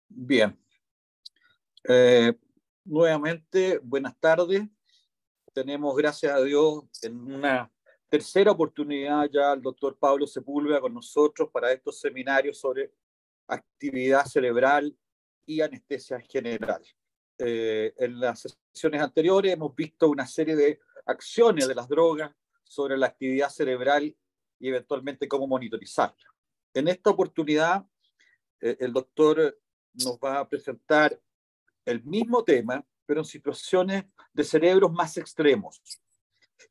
Bien. Nuevamente, buenas tardes. Tenemos, gracias a Dios, en una tercera oportunidad ya al doctor Pablo Sepúlveda con nosotros para estos seminarios sobre actividad cerebral y anestesia general. En las sesiones anteriores hemos visto una serie de acciones de las drogas sobre la actividad cerebral y eventualmente cómo monitorizarla. En esta oportunidad, el doctor nos va a presentar el mismo tema, pero en situaciones de cerebros más extremos,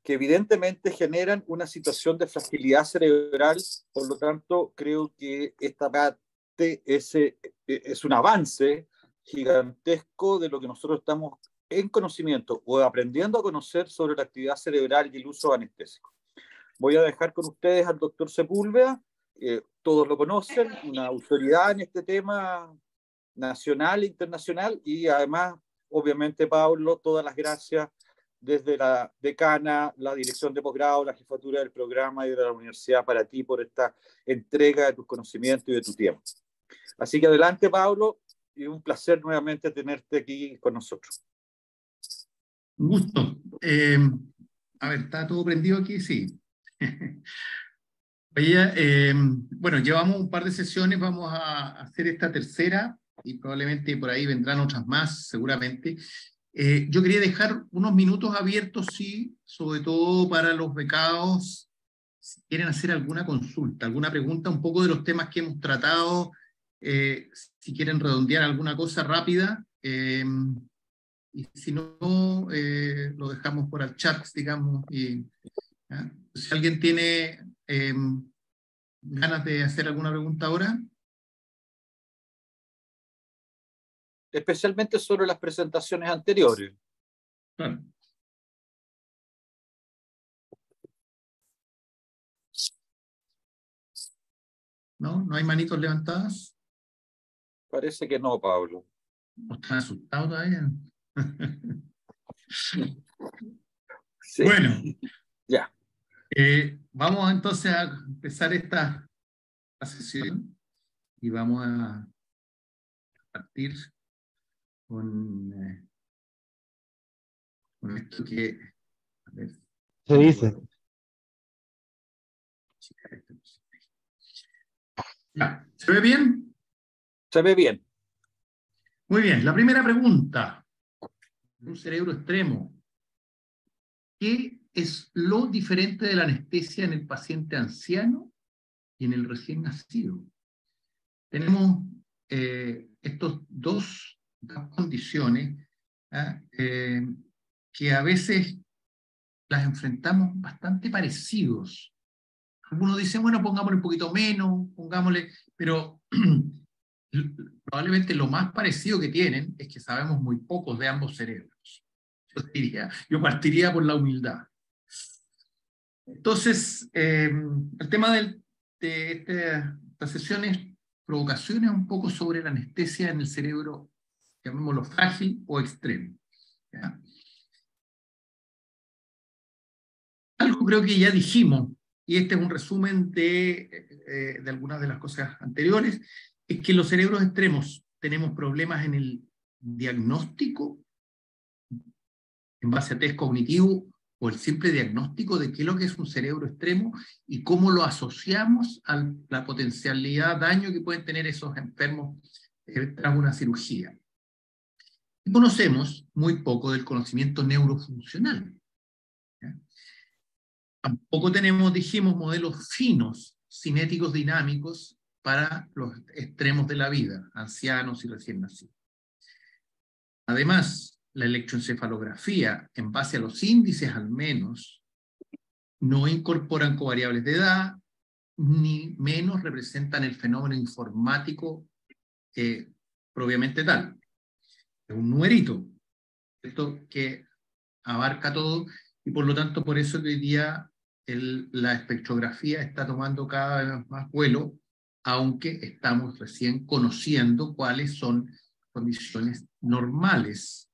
que evidentemente generan una situación de fragilidad cerebral. Por lo tanto, creo que esta parte es un avance gigantesco de lo que nosotros estamos en conocimiento o aprendiendo a conocer sobre la actividad cerebral y el uso anestésico. Voy a dejar con ustedes al doctor Sepúlveda, todos lo conocen, una autoridad en este tema nacional e internacional, y además, obviamente, Pablo, todas las gracias desde la decana, la dirección de posgrado, la jefatura del programa y de la universidad para ti por esta entrega de tus conocimientos y de tu tiempo. Así que adelante, Pablo, y un placer nuevamente tenerte aquí con nosotros. Un gusto. A ver, ¿está todo prendido aquí? Sí. Oye, bueno, llevamos un par de sesiones, vamos a hacer esta tercera y probablemente por ahí vendrán otras más, seguramente. Yo quería dejar unos minutos abiertos, sí, sobre todo para los becados, si quieren hacer alguna consulta, alguna pregunta, un poco de los temas que hemos tratado, si quieren redondear alguna cosa rápida, y si no, lo dejamos por el chat, digamos, y ¿ya? Si alguien tiene ganas de hacer alguna pregunta ahora. Especialmente sobre las presentaciones anteriores. Claro. ¿No? ¿No hay manitos levantadas? Parece que no, Pablo. ¿O están asustados todavía? Sí. Bueno, ya. Vamos entonces a empezar esta sesión y vamos a partir con esto que... A ver, se dice. Ya, ¿se ve bien? Se ve bien. Muy bien, la primera pregunta. Un cerebro extremo. ¿Qué es lo diferente de la anestesia en el paciente anciano y en el recién nacido? Tenemos estos dos condiciones que a veces las enfrentamos bastante parecidos. Algunos dicen, bueno, pongámosle un poquito menos, pongámosle, pero probablemente lo más parecido que tienen es que sabemos muy pocos de ambos cerebros. Yo partiría por la humildad. Entonces, el tema de esta sesión es provocaciones un poco sobre la anestesia en el cerebro, llamémoslo frágil o extremo. ¿Ya? Algo creo que ya dijimos, y este es un resumen de algunas de las cosas anteriores, es que los cerebros extremos tenemos problemas en el diagnóstico, en base a test cognitivo, o el simple diagnóstico de qué es lo que es un cerebro extremo y cómo lo asociamos a la potencialidad de daño que pueden tener esos enfermos tras una cirugía. Y conocemos muy poco del conocimiento neurofuncional. ¿Ya? Tampoco tenemos, dijimos, modelos finos, cinéticos dinámicos para los extremos de la vida, ancianos y recién nacidos. Además, la electroencefalografía, en base a los índices al menos, no incorporan covariables de edad, ni menos representan el fenómeno informático propiamente tal. Es un numerito, esto que abarca todo, y por lo tanto por eso que hoy día la espectrografía está tomando cada vez más vuelo, aunque estamos recién conociendo cuáles son condiciones normales.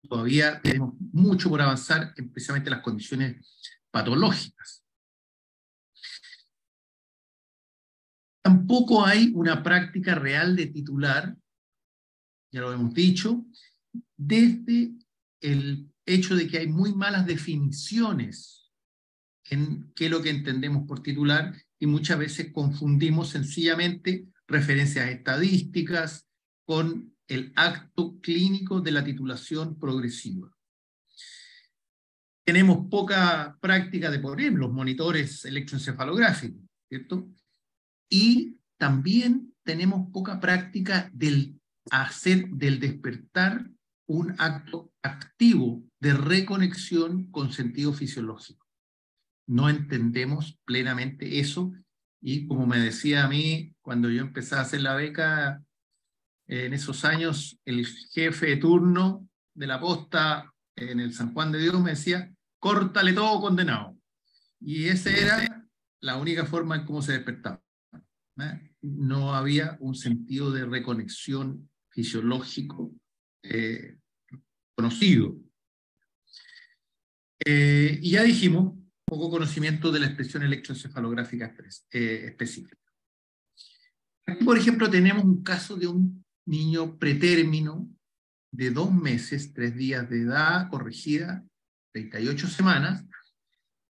todavía tenemos mucho por avanzar, especialmente las condiciones patológicas. Tampoco hay una práctica real de titular, ya lo hemos dicho, desde el hecho de que hay muy malas definiciones en qué es lo que entendemos por titular, y muchas veces confundimos sencillamente referencias estadísticas con el acto clínico de la titulación progresiva. Tenemos poca práctica de, por ejemplo, los monitores electroencefalográficos, ¿cierto? Y también tenemos poca práctica del hacer del despertar un acto activo de reconexión con sentido fisiológico. No entendemos plenamente eso, y como me decía a mí cuando yo empecé a hacer la beca, en esos años el jefe de turno de la posta en el San Juan de Dios me decía: córtale todo, condenado. Y esa era la única forma en cómo se despertaba. No había un sentido de reconexión fisiológico conocido. Y ya dijimos, poco conocimiento de la expresión electroencefalográfica específica. Aquí, por ejemplo, tenemos un caso de un niño pretérmino de 2 meses, 3 días de edad corregida, 38 semanas,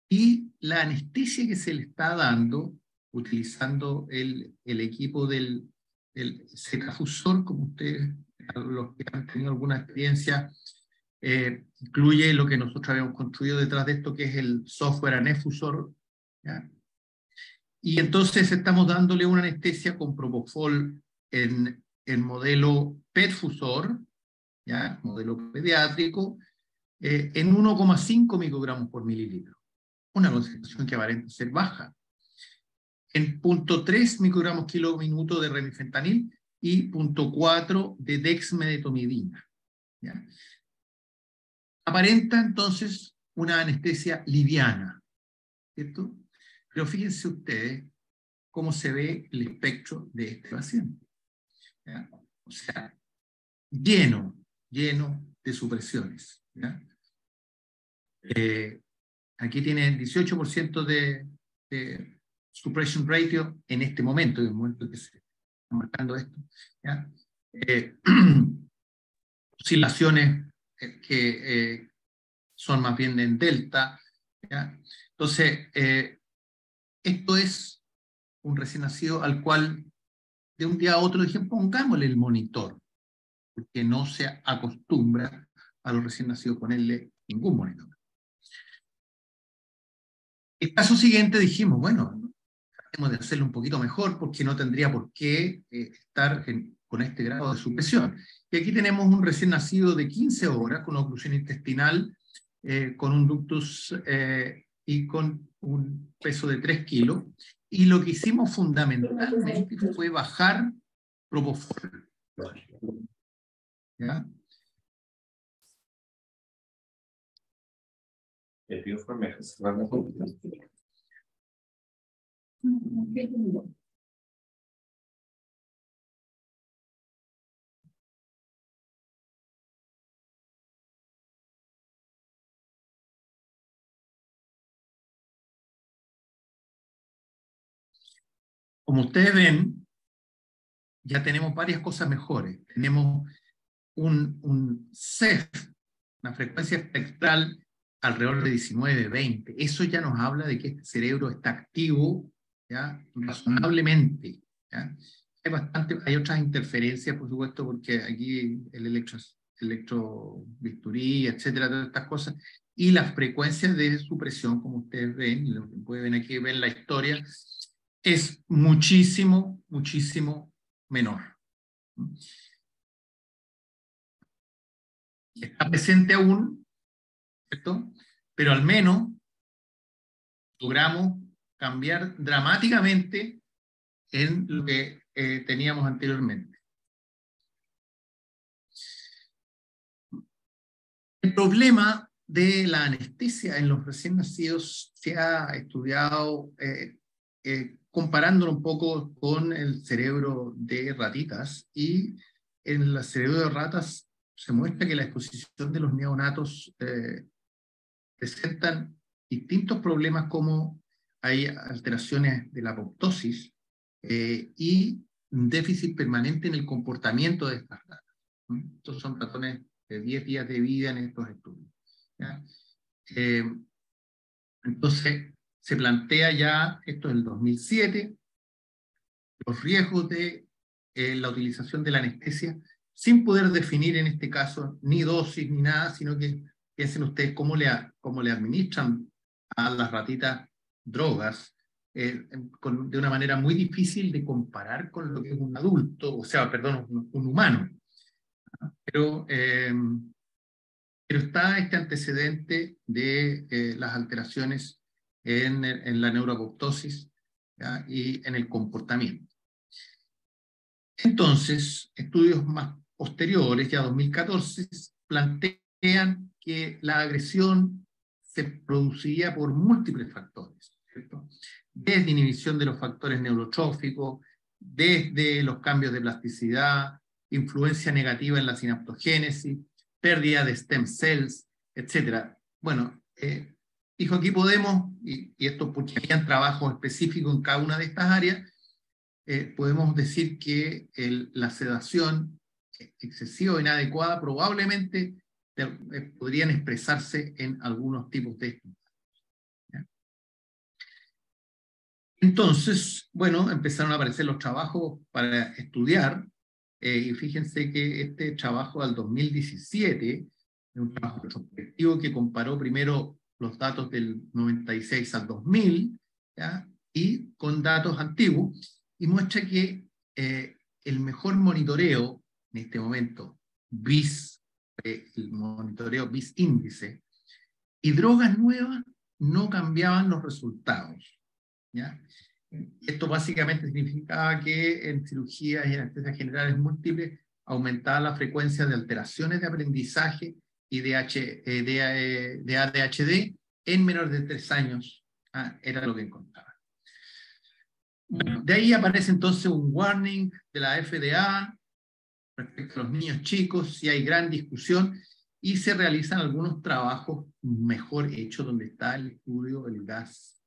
y la anestesia que se le está dando, utilizando el equipo del Zetafusor, como ustedes, los que han tenido alguna experiencia, incluye lo que nosotros habíamos construido detrás de esto, que es el software Anefusor, ¿ya? Y entonces estamos dándole una anestesia con propofol en modelo PETFusor, ¿ya? Modelo pediátrico, en 1,5 microgramos por mililitro. Una concentración que aparenta ser baja. En 0,3 microgramos kilo minuto de remifentanil y 0,4 de dexmedetomidina, ¿ya? Aparenta entonces una anestesia liviana, ¿cierto? Pero fíjense ustedes cómo se ve el espectro de este paciente, ¿ya? O sea, lleno de supresiones, ¿ya? Aquí tienen 18% de suppression ratio en este momento, en el momento que se está marcando esto, ¿ya? Oscilaciones que son más bien en delta, ¿ya? Entonces, esto es un recién nacido al cual de un día a otro dije: pongámosle el monitor, porque no se acostumbra a los recién nacidos ponerle ningún monitor. El caso siguiente dijimos, bueno, tratemos de hacerlo un poquito mejor, porque no tendría por qué estar con este grado de supresión. Y aquí tenemos un recién nacido de 15 horas con oclusión intestinal, con un ductus y con un peso de 3 kilos. Y lo que hicimos fundamentalmente fue bajar propofol, ¿ya? Como ustedes ven, ya tenemos varias cosas mejores. Tenemos un CEF, una frecuencia espectral alrededor de 19, 20. Eso ya nos habla de que este cerebro está activo, ¿ya? Razonablemente, ¿ya? Hay otras interferencias, por supuesto, porque aquí el electrobisturí, etcétera, todas estas cosas, y las frecuencias de supresión, como ustedes ven, lo que pueden aquí ver en la historia, es muchísimo menor. Está presente aún, ¿cierto? Pero al menos logramos cambiar dramáticamente en lo que teníamos anteriormente. El problema de la anestesia en los recién nacidos se ha estudiado comparándolo un poco con el cerebro de ratitas, y en el cerebro de ratas se muestra que la exposición de los neonatos presentan distintos problemas, como hay alteraciones de la apoptosis y un déficit permanente en el comportamiento de estas ratas. Estos son ratones de 10 días de vida en estos estudios, ¿ya? Entonces, se plantea ya, esto es el 2007, los riesgos de la utilización de la anestesia, sin poder definir en este caso ni dosis ni nada, sino que piensen ustedes cómo le administran a las ratitas drogas de una manera muy difícil de comparar con lo que es un adulto, o sea, perdón, un humano. Pero está este antecedente de las alteraciones en la neuroapoptosis, ¿ya? Y en el comportamiento. Entonces, estudios más posteriores, ya 2014, plantean que la agresión se produciría por múltiples factores, ¿cierto? Desde inhibición de los factores neurotróficos, desde los cambios de plasticidad, influencia negativa en la sinaptogénesis, pérdida de stem cells, etc. Bueno, dijo aquí podemos, y esto porque habían trabajos específicos en cada una de estas áreas, podemos decir que la sedación excesiva o inadecuada probablemente podrían expresarse en algunos tipos de estudios. Entonces, bueno, empezaron a aparecer los trabajos para estudiar, y fíjense que este trabajo del 2017 es un trabajo retrospectivo que comparó primero los datos del 96 al 2000, ¿ya? Y con datos antiguos, y muestra que el mejor monitoreo en este momento, BIS, el monitoreo BIS índice, y drogas nuevas no cambiaban los resultados, ¿ya? Esto básicamente significaba que en cirugías y anestesias generales múltiples aumentaba la frecuencia de alteraciones de aprendizaje y de ADHD en menores de 3 años. Era lo que encontraba. Bueno, de ahí aparece entonces un warning de la FDA respecto a los niños chicos, y hay gran discusión, y se realizan algunos trabajos mejor hechos, donde está el estudio, el GAS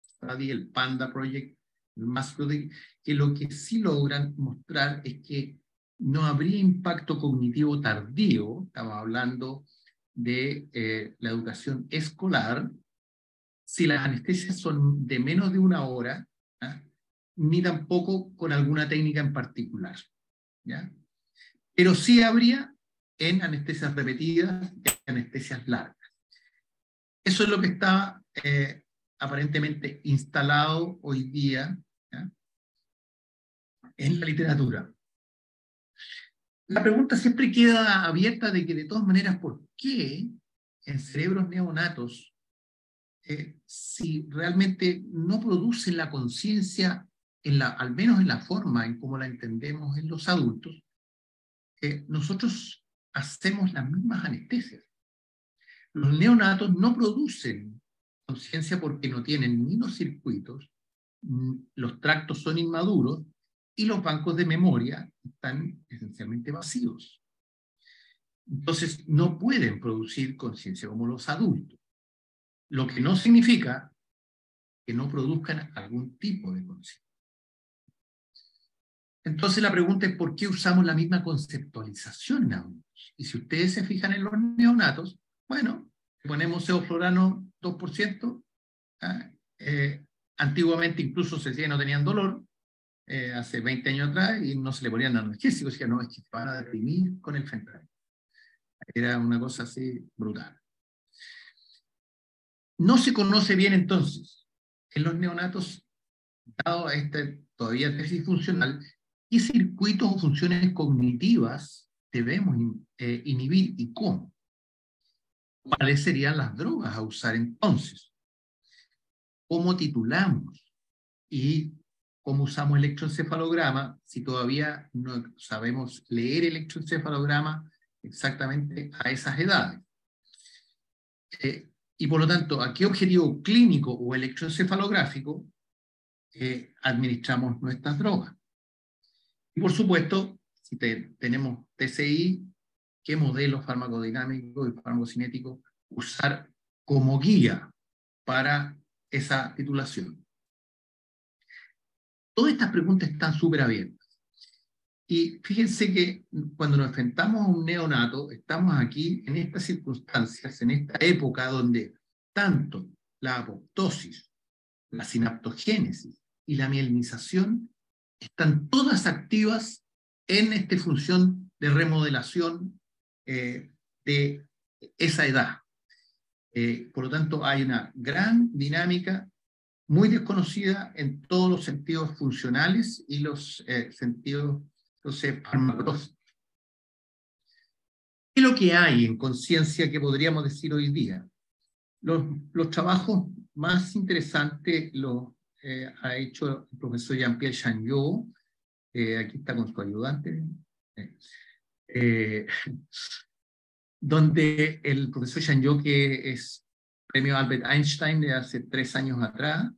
Study, el PANDA Project, el MAS Project, que lo que sí logran mostrar es que no habría impacto cognitivo tardío, estamos hablando de la educación escolar, si las anestesias son de menos de 1 hora, ¿ya? Ni tampoco con alguna técnica en particular, ¿ya? Pero sí habría en anestesias repetidas y anestesias largas. Eso es lo que está aparentemente instalado hoy día, ¿ya?, en la literatura. La pregunta siempre queda abierta de que, de todas maneras, ¿por qué en cerebros neonatos, si realmente no producen la conciencia, al menos en la forma en cómo la entendemos en los adultos, nosotros hacemos las mismas anestesias? Los neonatos no producen conciencia porque no tienen ni los circuitos, los tractos son inmaduros y los bancos de memoria están esencialmente vacíos. Entonces no pueden producir conciencia como los adultos, lo que no significa que no produzcan algún tipo de conciencia. Entonces la pregunta es, ¿por qué usamos la misma conceptualización en adultos? Y si ustedes se fijan en los neonatos, bueno, ponemos sevoflurano 2%, antiguamente incluso se decía que no tenían dolor, hace 20 años atrás, y no se le ponían analgésicos, decían, no, es que van a deprimir con el fentanilo. Era una cosa así brutal. No se conoce bien entonces en los neonatos, dado a este todavía déficit funcional, qué circuitos o funciones cognitivas debemos inhibir y cómo. ¿Cuáles serían las drogas a usar entonces? ¿Cómo titulamos? ¿Y cómo usamos electroencefalograma si todavía no sabemos leer electroencefalograma exactamente a esas edades? Y por lo tanto, ¿a qué objetivo clínico o electroencefalográfico administramos nuestras drogas? Y por supuesto, si tenemos TCI, qué modelo farmacodinámico y farmacocinético usar como guía para esa titulación. Todas estas preguntas están súper abiertas. Y fíjense que cuando nos enfrentamos a un neonato, estamos aquí en estas circunstancias, en esta época donde tanto la apoptosis, la sinaptogénesis y la mielinización están todas activas en esta función de remodelación de esa edad. Por lo tanto, hay una gran dinámica muy desconocida en todos los sentidos funcionales y los sentidos farmacológicos. ¿Qué es lo que hay en conciencia que podríamos decir hoy día? Los trabajos más interesantes los ha hecho el profesor Jean-Pierre Changeux, aquí está con su ayudante, donde el profesor Changeux, que es premio Albert Einstein de hace 3 años atrás,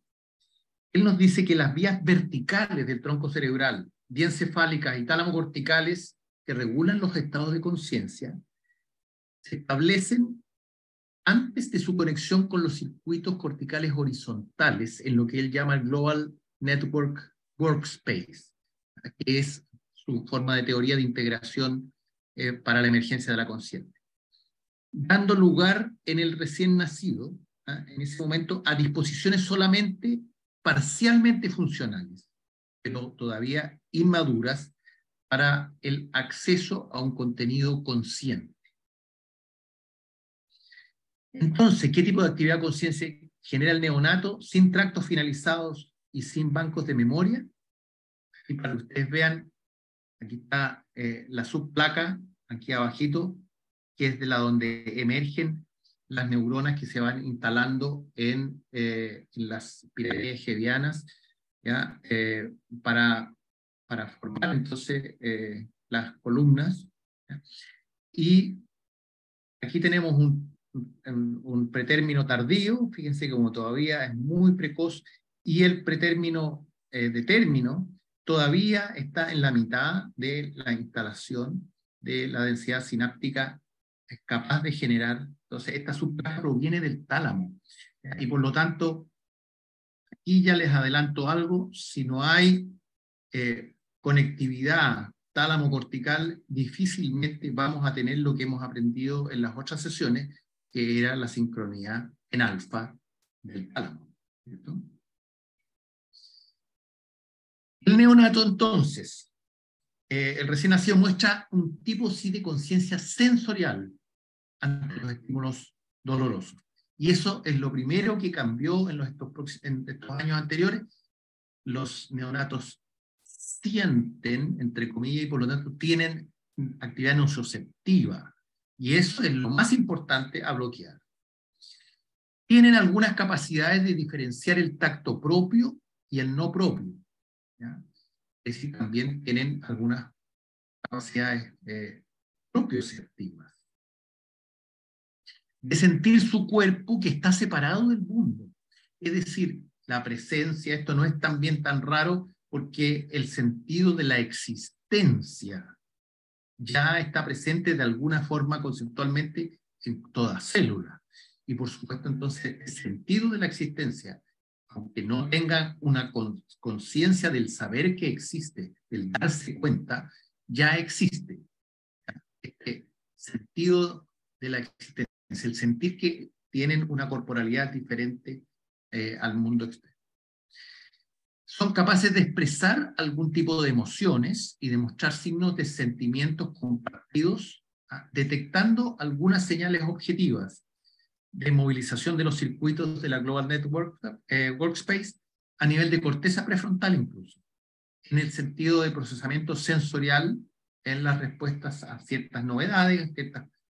él nos dice que las vías verticales del tronco cerebral, diencefálicas y tálamo-corticales, que regulan los estados de conciencia, se establecen antes de su conexión con los circuitos corticales horizontales, en lo que él llama el Global Network Workspace, que es su forma de teoría de integración para la emergencia de la conciencia, dando lugar en el recién nacido, en ese momento, a disposiciones solamente parcialmente funcionales, pero todavía inmaduras para el acceso a un contenido consciente. Entonces, ¿qué tipo de actividad de conciencia genera el neonato sin tractos finalizados y sin bancos de memoria? Y para que ustedes vean, aquí está la subplaca, aquí abajito, que es de la donde emergen las neuronas que se van instalando en las pirámides hebianas, ¿ya? Para formar entonces las columnas, ¿ya? Y aquí tenemos un pretérmino tardío, fíjense que como todavía es muy precoz, y el pretérmino de término todavía está en la mitad de la instalación de la densidad sináptica capaz de generar. Entonces esta subplaca proviene del tálamo, y por lo tanto aquí ya les adelanto algo: si no hay conectividad tálamo-cortical, difícilmente vamos a tener lo que hemos aprendido en las otras sesiones, que era la sincronía en alfa del tálamo, ¿cierto? El neonato, entonces, el recién nacido muestra un tipo sí de conciencia sensorial ante los estímulos dolorosos. Y eso es lo primero que cambió en estos años anteriores. Los neonatos sienten, entre comillas, y por lo tanto tienen actividad nociceptiva. Y eso es lo más importante a bloquear. Tienen algunas capacidades de diferenciar el tacto propio y el no propio, ¿ya? Es decir, también tienen algunas capacidades propioceptivas. De sentir su cuerpo que está separado del mundo. Es decir, la presencia, esto no es también tan raro, porque el sentido de la existencia ya está presente de alguna forma conceptualmente en toda célula. Y por supuesto, entonces, el sentido de la existencia, aunque no tenga una conciencia del saber que existe, del darse cuenta, ya existe. Este sentido de la existencia, el sentir que tienen una corporalidad diferente al mundo externo. Son capaces de expresar algún tipo de emociones y de mostrar signos de sentimientos compartidos, detectando algunas señales objetivas de movilización de los circuitos de la Global Network Workspace a nivel de corteza prefrontal incluso, en el sentido de procesamiento sensorial en las respuestas a ciertas novedades,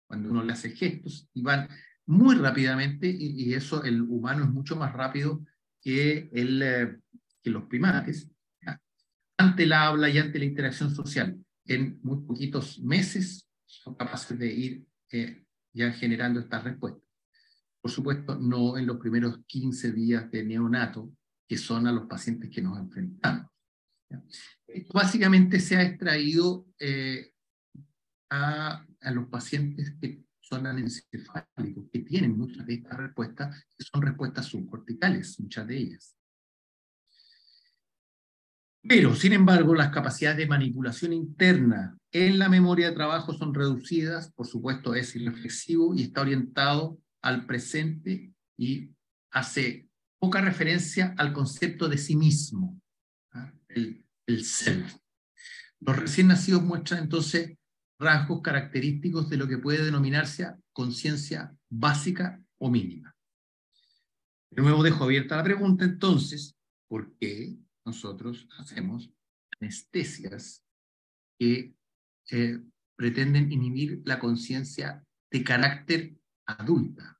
cuando uno le hace gestos, y van muy rápidamente, y eso el humano es mucho más rápido que los primates, ¿ya? Ante la habla y ante la interacción social. En muy poquitos meses son capaces de ir ya generando estas respuestas. Por supuesto, no en los primeros 15 días de neonato, que son a los pacientes que nos enfrentamos, ¿ya? Esto básicamente se ha extraído a los pacientes que son anencefálicos, que tienen muchas de estas respuestas, que son respuestas subcorticales, muchas de ellas. Pero, sin embargo, las capacidades de manipulación interna en la memoria de trabajo son reducidas, por supuesto es irreflexivo y está orientado al presente y hace poca referencia al concepto de sí mismo, ¿ah? El self. Los recién nacidos muestran entonces rasgos característicos de lo que puede denominarse conciencia básica o mínima. De nuevo dejo abierta la pregunta entonces, ¿por qué nosotros hacemos anestesias que pretenden inhibir la conciencia de carácter adulta?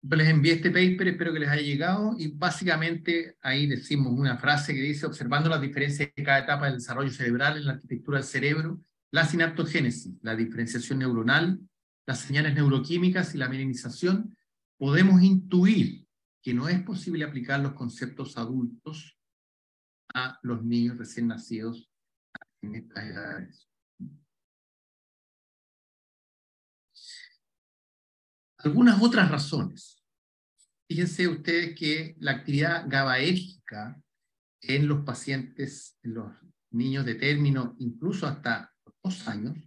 Yo les envié este paper, espero que les haya llegado, y básicamente ahí decimos una frase que dice: observando las diferencias de cada etapa del desarrollo cerebral en la arquitectura del cerebro, la sinaptogénesis, la diferenciación neuronal, las señales neuroquímicas y la mielinización, podemos intuir que no es posible aplicar los conceptos adultos a los niños recién nacidos en estas edades. Algunas otras razones. Fíjense ustedes que la actividad GABAérgica en los pacientes, en los niños de término, incluso hasta 2 años,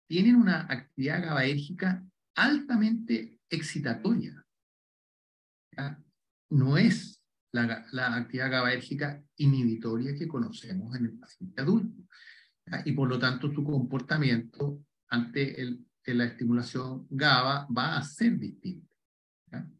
tienen una actividad GABAérgica altamente excitatoria. ¿Ya? No es la actividad GABAérgica inhibitoria que conocemos en el paciente adulto. ¿Ya? Y por lo tanto su comportamiento ante la estimulación GABA va a ser distinto. ¿Ya?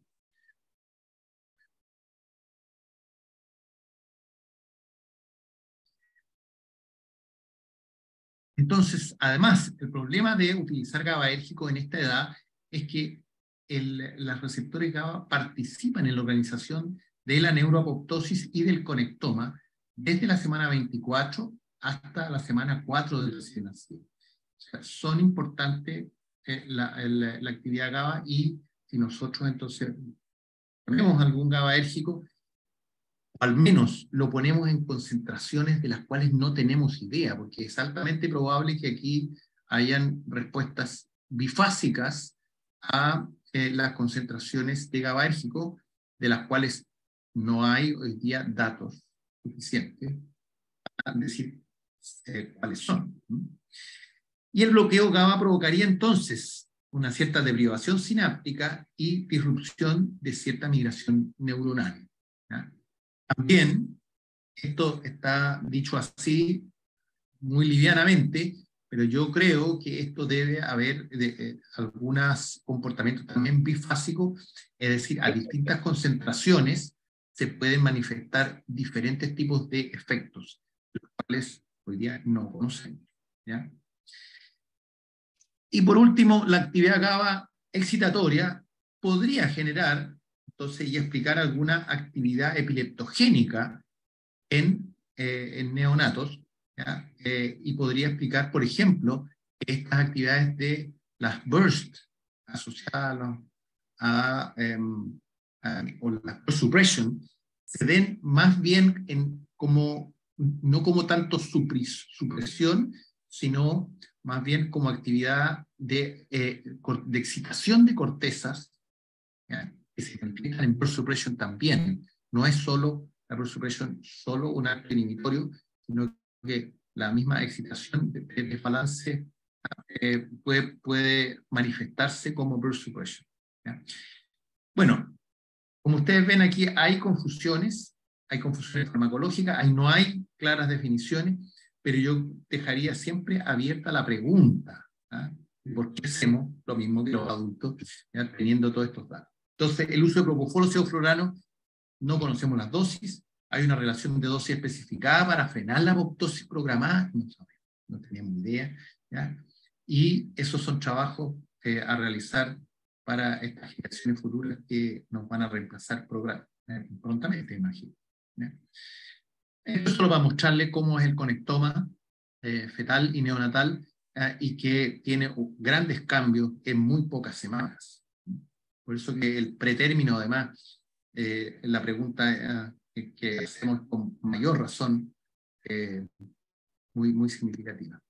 Entonces, además, el problema de utilizar GABAérgico en esta edad es que los receptores GABA participan en la organización de la neuroapoptosis y del conectoma desde la semana 24 hasta la semana 4 del recién nacido. O sea, son importantes la actividad GABA, y si nosotros entonces ponemos algún GABAérgico, o al menos lo ponemos en concentraciones de las cuales no tenemos idea, porque es altamente probable que aquí hayan respuestas bifásicas a las concentraciones de GABAérgico, de las cuales no hay hoy día datos suficientes para decir cuáles son. Y el bloqueo GABA provocaría entonces una cierta deprivación sináptica y disrupción de cierta migración neuronal. ¿Ya? También, esto está dicho así muy livianamente, pero yo creo que esto debe haber algunos comportamientos también bifásicos, es decir, a distintas concentraciones se pueden manifestar diferentes tipos de efectos, los cuales hoy día no conocemos. ¿Ya? Y por último, la actividad GABA excitatoria podría generar, entonces, y explicar alguna actividad epileptogénica en neonatos, y podría explicar, por ejemplo, estas actividades de las burst asociadas o la burst suppression se den más bien no como tanto supresión, sino más bien como actividad de excitación de cortezas, ¿ya? Que se manifiestan en burst suppression también. No es solo la burst suppression, solo un acto inhibitorio, sino que la misma excitación de desbalance puede manifestarse como burst suppression. ¿Ya? Bueno, como ustedes ven aquí hay confusiones farmacológicas, no hay claras definiciones, pero yo dejaría siempre abierta la pregunta, ¿ya? ¿Por qué hacemos lo mismo que los adultos, ¿ya? Teniendo todos estos datos? Entonces, el uso de propofol o sevoflurano, no conocemos las dosis, hay una relación de dosis especificada para frenar la apoptosis programada, no sabemos, no tenemos idea, ¿ya? Y esos son trabajos a realizar para estas generaciones futuras que nos van a reemplazar prontamente, imagino. ¿Ya? Esto solo para mostrarles cómo es el conectoma fetal y neonatal, y que tiene grandes cambios en muy pocas semanas. Por eso que el pretérmino, además, la pregunta que hacemos con mayor razón, muy significativa.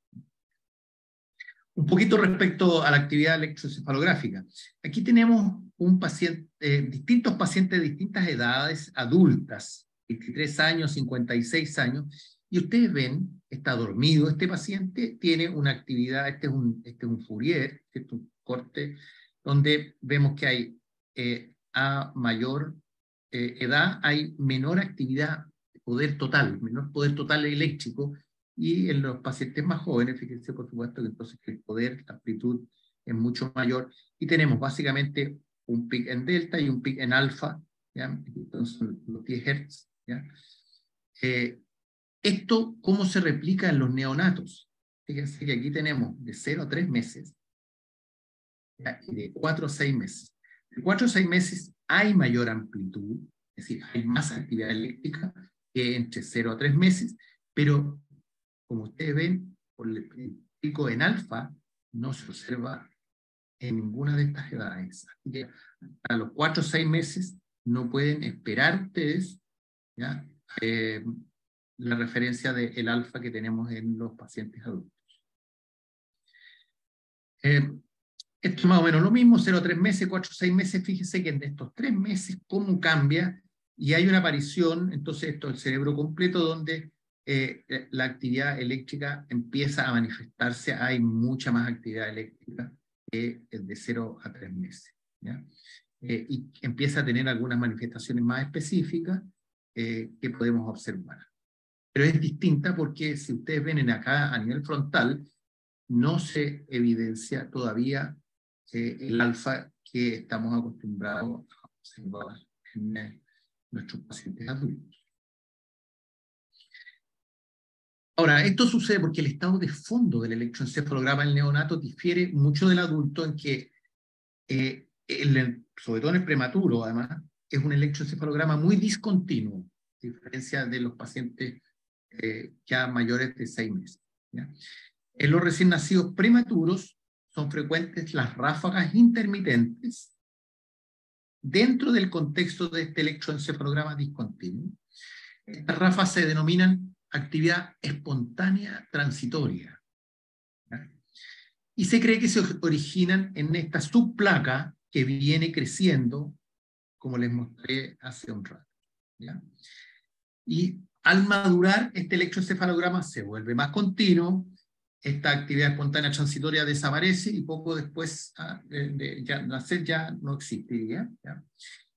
Un poquito respecto a la actividad electroencefalográfica. Aquí tenemos un paciente, distintos pacientes de distintas edades adultas, 23 años, 56 años, y ustedes ven, está dormido este paciente, tiene una actividad, este es un Fourier, este es un corte, donde vemos que hay a mayor edad, hay menor actividad, menor poder total eléctrico, y en los pacientes más jóvenes, fíjense por supuesto que entonces el poder, la amplitud es mucho mayor, y tenemos básicamente un pic en delta y un pic en alfa, ¿ya? Entonces los 10 Hz, ¿ya? Esto, ¿cómo se replica en los neonatos? Fíjense que aquí tenemos de 0 a 3 meses, ¿ya? Y de 4 a 6 meses. De 4 a 6 meses hay mayor amplitud, es decir, hay más actividad eléctrica que entre 0 a 3 meses, pero como ustedes ven, por el pico en alfa no se observa en ninguna de estas edades. Así que a los 4 o 6 meses no pueden esperar ustedes, ¿ya? La referencia del alfa que tenemos en los pacientes adultos. Esto es más o menos lo mismo, 0 a 3 meses, 4 a 6 meses. Fíjense que en estos 3 meses cómo cambia, y hay una aparición, entonces esto es el cerebro completo, donde la actividad eléctrica empieza a manifestarse, hay mucha más actividad eléctrica que de 0 a 3 meses, ¿ya? Y empieza a tener algunas manifestaciones más específicas que podemos observar. Pero es distinta porque si ustedes ven acá a nivel frontal, no se evidencia todavía el alfa que estamos acostumbrados a observar en nuestros pacientes adultos. Ahora, esto sucede porque el estado de fondo del electroencefalograma en el neonato difiere mucho del adulto, en que, sobre todo en el prematuro, además, es un electroencefalograma muy discontinuo, a diferencia de los pacientes ya mayores de 6 meses, ¿ya? En los recién nacidos prematuros son frecuentes las ráfagas intermitentes dentro del contexto de este electroencefalograma discontinuo. Estas ráfagas se denominan actividad espontánea transitoria, ¿ya? Y se cree que se originan en esta subplaca que viene creciendo, como les mostré hace un rato, ¿ya? Y al madurar, este electroencefalograma se vuelve más continuo, esta actividad espontánea transitoria desaparece y poco después ya nacer ya no existiría, ¿ya?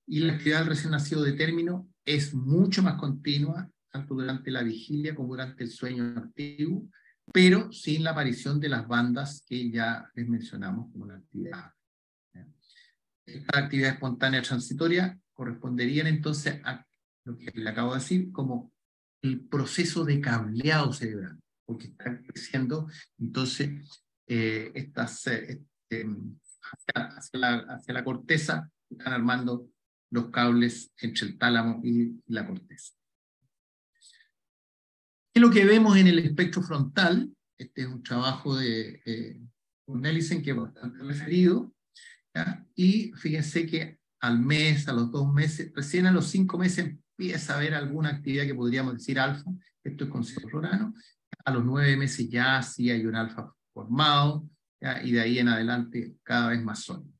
Y la actividad del recién nacido de término es mucho más continua, tanto durante la vigilia como durante el sueño activo, pero sin la aparición de las bandas que ya les mencionamos como la actividad, ¿ya? Esta actividad espontánea transitoria correspondería entonces a lo que le acabo de decir como el proceso de cableado cerebral, porque están creciendo, entonces hacia la corteza están armando los cables entre el tálamo y la corteza. ¿Qué es lo que vemos en el espectro frontal? Este es un trabajo de Cornelissen que es bastante referido, ¿ya? Y fíjense que al mes, a los 2 meses, recién a los 5 meses empieza a haber alguna actividad que podríamos decir alfa, esto es con ciclorano. A los 9 meses ya sí hay un alfa formado, ¿ya? Y de ahí en adelante cada vez más sólido.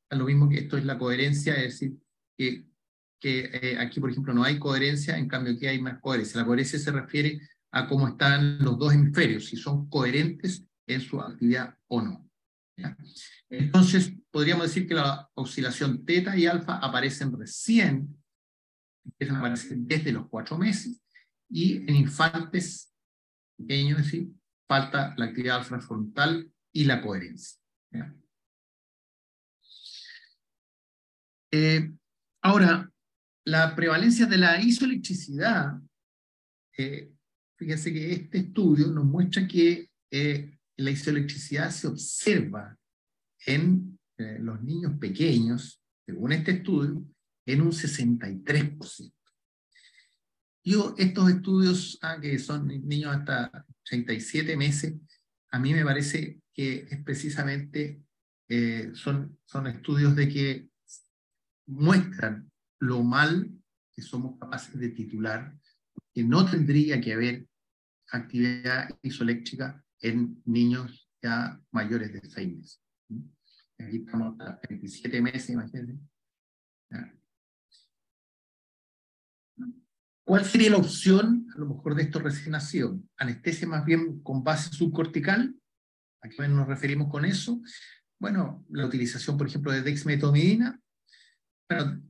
Lo mismo que esto es la coherencia, es decir, que aquí por ejemplo no hay coherencia, en cambio aquí hay más coherencia. La coherencia se refiere a cómo están los dos hemisferios, si son coherentes en su actividad o no, ¿ya? Entonces podríamos decir que la oscilación teta y alfa aparecen recién, empiezan a aparecer desde los 4 meses, y en infantes pequeños, es decir, falta la actividad alfa frontal y la coherencia, ¿ya? Ahora, la prevalencia de la isoelectricidad, fíjense que este estudio nos muestra que la isoelectricidad se observa en los niños pequeños, según este estudio, en un 63%. Estos estudios, que son niños hasta 37 meses, a mí me parece que es precisamente, son estudios de que muestran lo mal que somos capaces de titular que no tendría que haber actividad isoeléctrica en niños ya mayores de 6 meses. Aquí estamos a 27 meses, imagínense. ¿Cuál sería la opción, a lo mejor, de estos recién nacidos? ¿Anestesia más bien con base subcortical? ¿A qué nos referimos con eso? Bueno, la utilización, por ejemplo, de dexmedetomidina. Bueno,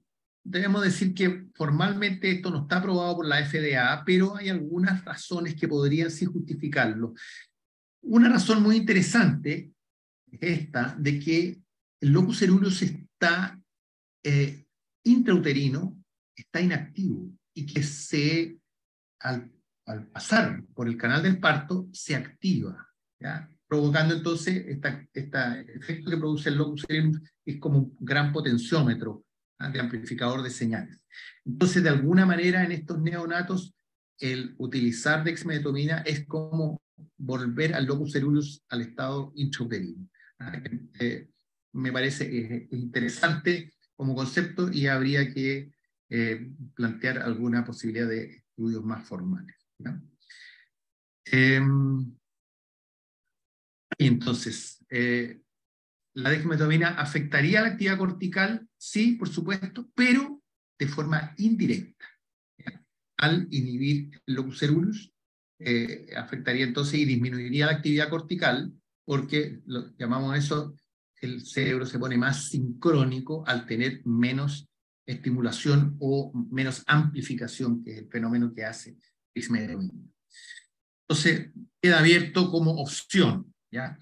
debemos decir que formalmente esto no está aprobado por la FDA, pero hay algunas razones que podrían sí justificarlo. Una razón muy interesante es esta, de que el locus coeruleus está intrauterino, está inactivo, y que al pasar por el canal del parto se activa, ¿ya? Provocando entonces este efecto que produce el locus coeruleus, es como un gran potenciómetro, ¿ah?, de amplificador de señales. Entonces, de alguna manera, en estos neonatos, el utilizar dexmedetomidina es como volver al locus coeruleus al estado intrauterino. Me parece interesante como concepto, y habría que plantear alguna posibilidad de estudios más formales, ¿no? Y entonces, ¿la dexmedetomidina afectaría la actividad cortical? Sí, por supuesto, pero de forma indirecta, ¿ya? Al inhibir el locus coeruleus, afectaría entonces y disminuiría la actividad cortical, porque lo llamamos eso, el cerebro se pone más sincrónico al tener menos estimulación o menos amplificación, que es el fenómeno que hace dexmedetomidina. Entonces, queda abierto como opción, ¿ya?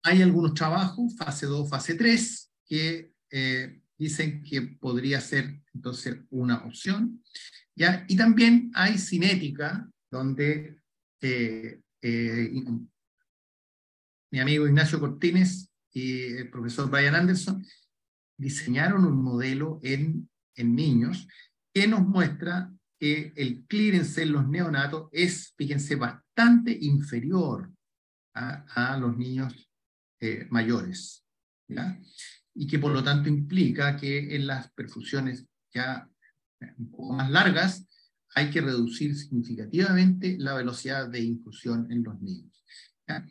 Hay algunos trabajos, fase 2, fase 3, que dicen que podría ser entonces una opción, ¿ya? Y también hay cinética, donde mi amigo Ignacio Cortines y el profesor Brian Anderson diseñaron un modelo en niños que nos muestra que el clearance en los neonatos es, fíjense, bastante inferior a los niños mayores, ¿ya? Y que por lo tanto implica que en las perfusiones ya un poco más largas hay que reducir significativamente la velocidad de infusión en los niños, ¿ya?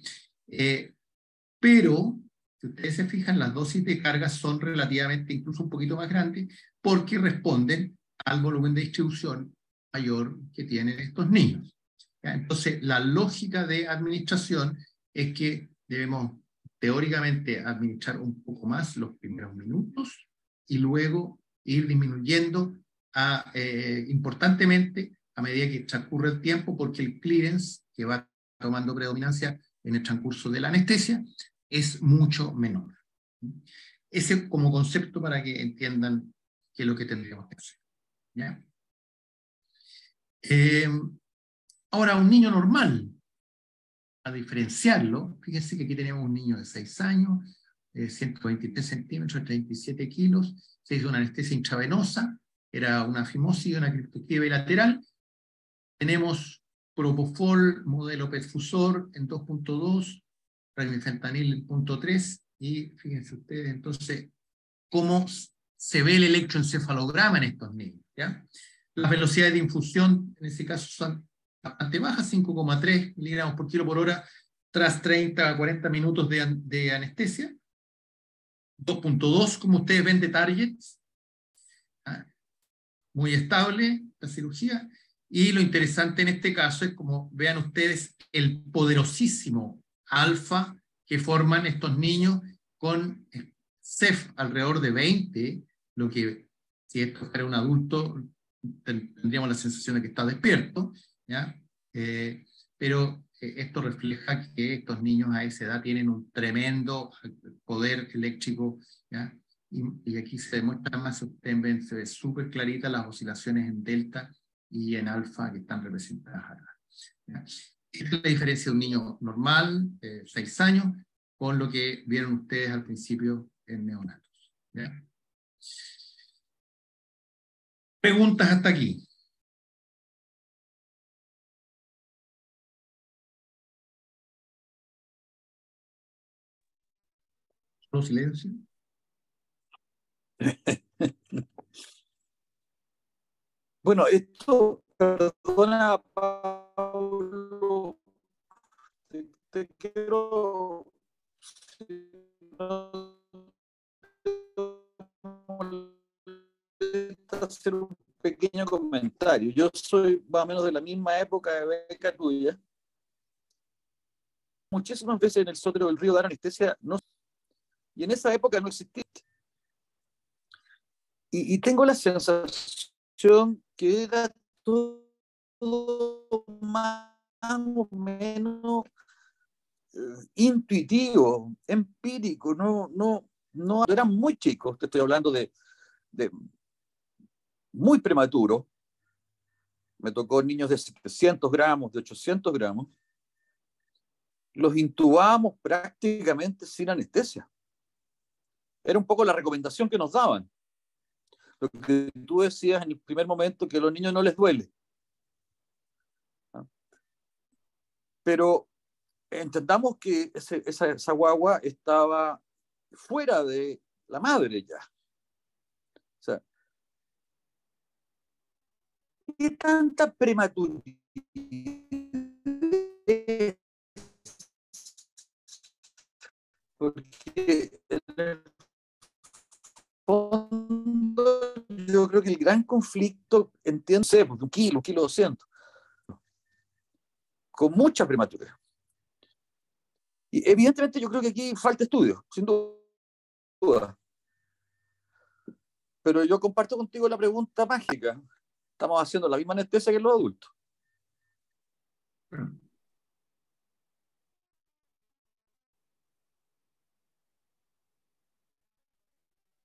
Pero, si ustedes se fijan, las dosis de carga son relativamente incluso un poquito más grandes, porque responden al volumen de distribución mayor que tienen estos niños, ¿ya? Entonces, la lógica de administración es que debemos teóricamente administrar un poco más los primeros minutos y luego ir disminuyendo importantemente a medida que transcurre el tiempo, porque el clearance que va tomando predominancia en el transcurso de la anestesia es mucho menor. Ese como concepto para que entiendan qué es lo que tendríamos que hacer, ¿ya? Ahora, un niño normal, a diferenciarlo, fíjense que aquí tenemos un niño de 6 años, 123 centímetros, 37 kilos, se hizo una anestesia intravenosa, era una fimosis y una criptoquía bilateral. Tenemos propofol, modelo perfusor en 2.2, remifentanil en 0.3, y fíjense ustedes entonces cómo se ve el electroencefalograma en estos niños, ¿ya? Las velocidades de infusión en ese caso son bastante bajas, 5,3 miligramos por kilo por hora tras 30 a 40 minutos de anestesia. 2.2, como ustedes ven, de targets, ¿ah? Muy estable la cirugía. Y lo interesante en este caso es, como vean ustedes, el poderosísimo alfa que forman estos niños con CEF alrededor de 20, lo que, si esto fuera un adulto, tendríamos la sensación de que está despierto, ¿ya? Pero esto refleja que estos niños a esa edad tienen un tremendo poder eléctrico, ¿ya? Y aquí se demuestra más, ustedes ven, se ve súper clarita las oscilaciones en delta y en alfa que están representadas acá, ¿ya? Esta es la diferencia de un niño normal, 6 años, con lo que vieron ustedes al principio en neonatos, ¿ya? Preguntas hasta aquí. ¿Solo silencio? Bueno, esto, perdona, Pablo, te quiero si no te molesta hacer un pequeño comentario. Yo soy más o menos de la misma época de Beca tuya. Muchísimas veces en el sótero del río dar anestesia, no, y en esa época no existía. Y tengo la sensación que era todo más o menos intuitivo, empírico, no, eran muy chicos, te estoy hablando de muy prematuro. Me tocó niños de 700 gramos, de 800 gramos, los intubábamos prácticamente sin anestesia. Era un poco la recomendación que nos daban. Lo que tú decías en el primer momento, que a los niños no les duele. Pero entendamos que esa guagua estaba fuera de la madre ya. O sea, ¿qué tanta prematuridad? Porque en el fondo yo creo que el gran conflicto, entiéndase, pues, un kilo 200, con mucha prematuridad. Y evidentemente yo creo que aquí falta estudio, sin duda. Pero yo comparto contigo la pregunta mágica. Estamos haciendo la misma anestesia que los adultos.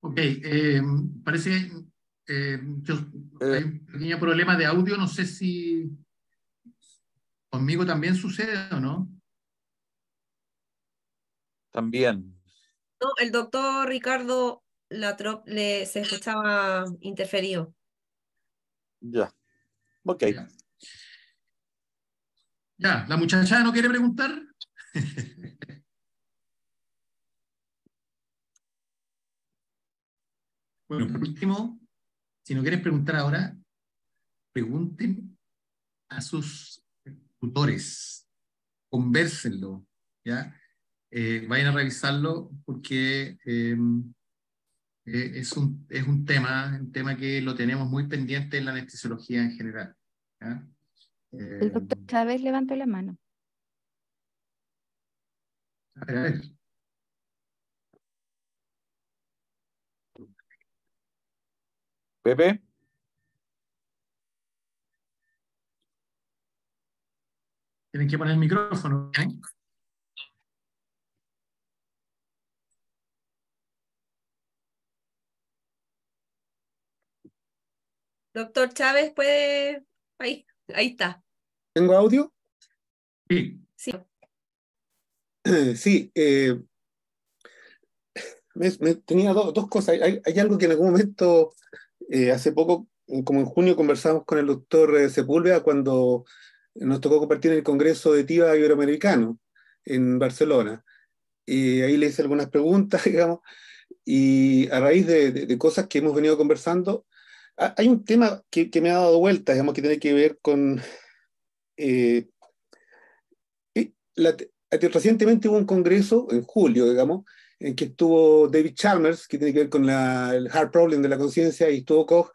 Ok, parece Eh, hay un pequeño problema de audio, no sé si conmigo también sucede o no. También. No, el doctor Ricardo Latrop se escuchaba interferido. Ya. Ok. Ya, ya, la muchacha no quiere preguntar. Bueno, por último, si no quieres preguntar ahora, pregunten a sus tutores, convérsenlo, ¿ya? Vayan a revisarlo porque es un tema que lo tenemos muy pendiente en la anestesiología en general, ¿ya? El doctor Chávez levantó la mano. A ver, a ver. Pepe. Tienen que poner el micrófono, ¿no? Doctor Chávez puede. Ahí está. ¿Tengo audio? Sí. Sí. Sí, tenía dos cosas. Hay algo que en algún momento, hace poco, como en junio, conversamos con el doctor Sepúlveda cuando nos tocó compartir en el Congreso de TIVA Iberoamericano en Barcelona. Y ahí le hice algunas preguntas, digamos, y a raíz de cosas que hemos venido conversando, hay un tema que me ha dado vuelta, digamos, que tiene que ver con... eh, recientemente hubo un congreso, en julio, digamos, en que estuvo David Chalmers, que tiene que ver con el hard problem de la conciencia, y estuvo Koch,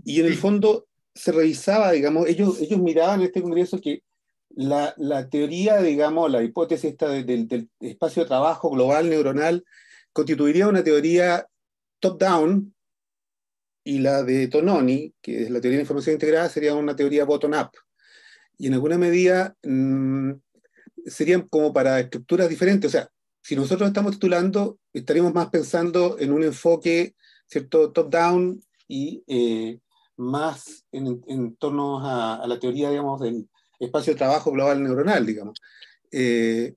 y en el fondo se revisaba, digamos, ellos miraban en este congreso que la teoría, digamos, la hipótesis esta del espacio de trabajo global neuronal constituiría una teoría top-down, y la de Tononi, que es la teoría de información integrada, sería una teoría bottom-up. Y en alguna medida serían como para estructuras diferentes. O sea, si nosotros estamos titulando, estaríamos más pensando en un enfoque, ¿cierto?, top-down y más en torno a la teoría, digamos, del espacio de trabajo global neuronal, digamos. Eh,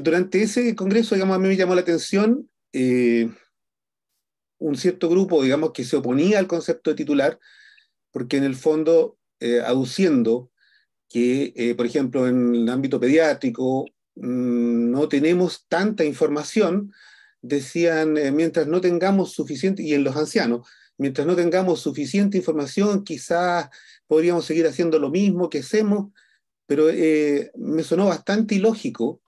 durante ese congreso, digamos, a mí me llamó la atención un cierto grupo, digamos, que se oponía al concepto de titular, porque en el fondo, aduciendo que, por ejemplo, en el ámbito pediátrico no tenemos tanta información, decían, mientras no tengamos suficiente, y en los ancianos, mientras no tengamos suficiente información, quizás podríamos seguir haciendo lo mismo que hacemos, pero me sonó bastante ilógico,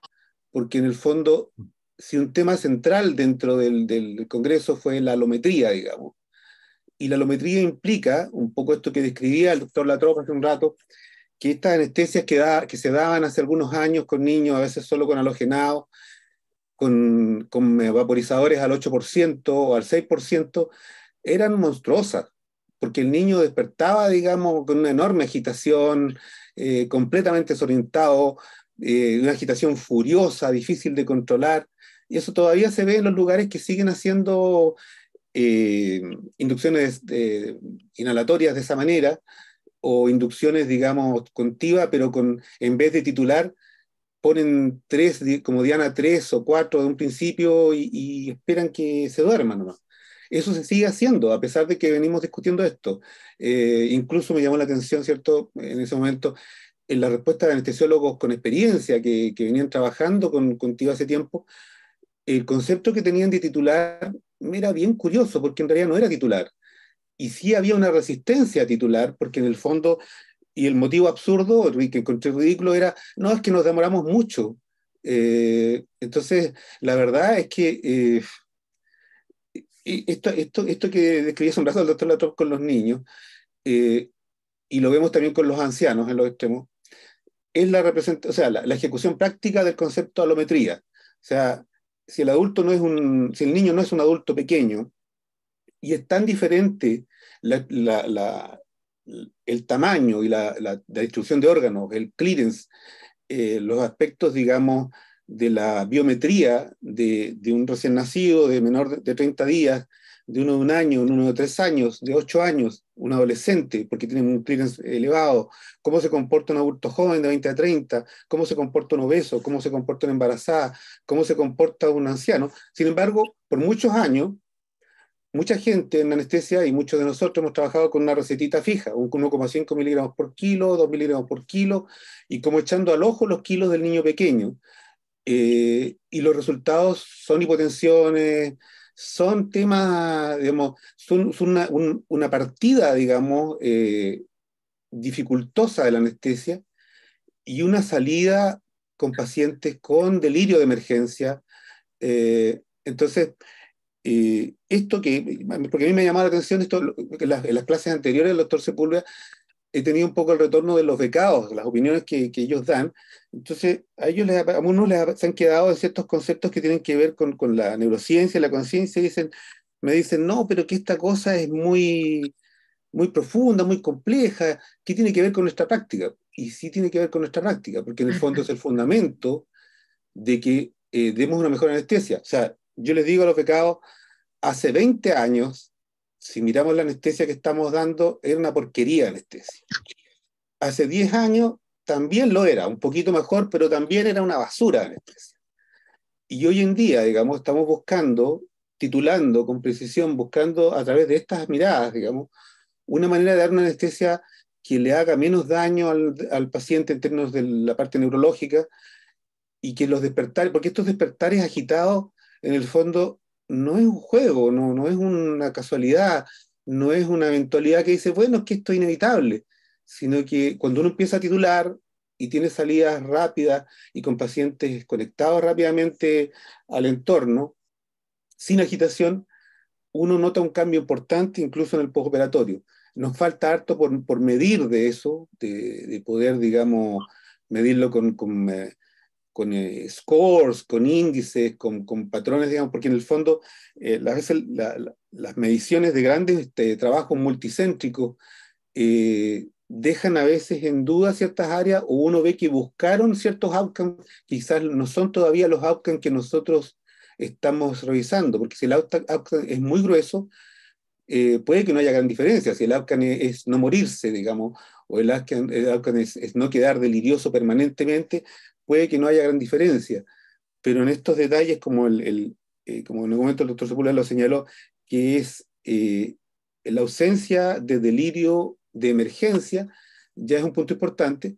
porque en el fondo, si un tema central dentro del Congreso fue la alometría, digamos, y la alometría implica, un poco esto que describía el doctor Latrobe hace un rato, que estas anestesias que se daban hace algunos años con niños, a veces solo con halogenados, con vaporizadores al 8% o al 6%, eran monstruosas, porque el niño despertaba, digamos, con una enorme agitación, completamente desorientado, una agitación furiosa, difícil de controlar, y eso todavía se ve en los lugares que siguen haciendo inducciones inhalatorias de esa manera, o inducciones, digamos, con TIVA, pero en vez de titular, ponen tres, como Diana 3 o 4 de un principio y esperan que se duerman nomás. Eso se sigue haciendo, a pesar de que venimos discutiendo esto. Incluso me llamó la atención, ¿cierto?, en ese momento, en la respuesta de anestesiólogos con experiencia que venían trabajando contigo hace tiempo, el concepto que tenían de titular era bien curioso, porque en realidad no era titular. Y sí había una resistencia a titular, porque en el fondo, y el motivo absurdo que encontré ridículo era, no, es que nos demoramos mucho. Entonces, la verdad es que esto que describía hace un rato el doctor Latrobe con los niños, eh, y lo vemos también con los ancianos en los extremos, es o sea, la ejecución práctica del concepto de alometría. O sea, si si el niño no es un adulto pequeño, y es tan diferente la, la, la, el tamaño y la distribución de órganos, el clearance, los aspectos, digamos, de la biometría de un recién nacido, de menor de 30 días, de uno de 1 año, uno de 3 años, de 8 años, un adolescente, porque tiene un clearance elevado, cómo se comporta un adulto joven de 20 a 30, cómo se comporta un obeso, cómo se comporta una embarazada, cómo se comporta un anciano. Sin embargo, por muchos años, mucha gente en anestesia y muchos de nosotros hemos trabajado con una recetita fija, un 1,5 miligramos por kilo, 2 miligramos por kilo, y como echando al ojo los kilos del niño pequeño. Y los resultados son hipotensiones, son temas, digamos, son una partida, digamos, dificultosa de la anestesia y una salida con pacientes con delirio de emergencia. Entonces, porque a mí me llamaba la atención esto, que en las clases anteriores del doctor Sepúlveda he tenido un poco el retorno de los becados, las opiniones que ellos dan. Entonces, a unos se han quedado en ciertos conceptos que tienen que ver con la neurociencia, la conciencia, y me dicen, no, pero que esta cosa es muy, muy profunda, muy compleja, ¿qué tiene que ver con nuestra práctica? Y sí tiene que ver con nuestra práctica, porque en el fondo es el fundamento de que demos una mejor anestesia. O sea, yo les digo a los becados, hace 20 años, si miramos la anestesia que estamos dando, era una porquería de anestesia. Hace 10 años también lo era, un poquito mejor, pero también era una basura de anestesia. Y hoy en día, digamos, estamos buscando, titulando con precisión, buscando a través de estas miradas, digamos, una manera de dar una anestesia que le haga menos daño al paciente en términos de la parte neurológica, y que los despertares, porque estos despertares agitados, en el fondo, no es un juego, no es una casualidad, no es una eventualidad que dice, bueno, es que esto es inevitable, sino que cuando uno empieza a titular y tiene salidas rápidas y con pacientes conectados rápidamente al entorno, sin agitación, uno nota un cambio importante incluso en el postoperatorio. Nos falta harto por medir de eso, de poder, digamos, medirlo con scores, con índices, con patrones, digamos, porque en el fondo las mediciones de grandes trabajos multicéntricos dejan a veces en duda ciertas áreas, o uno ve que buscaron ciertos outcomes, quizás no son todavía los outcomes que nosotros estamos revisando, porque si el outcome es muy grueso, puede que no haya gran diferencia. Si el outcome es no morirse, digamos, o el outcome es no quedar delirioso permanentemente, puede que no haya gran diferencia. Pero en estos detalles, como como en algún momento el doctor Sepúlveda lo señaló, que es la ausencia de delirio de emergencia, ya es un punto importante.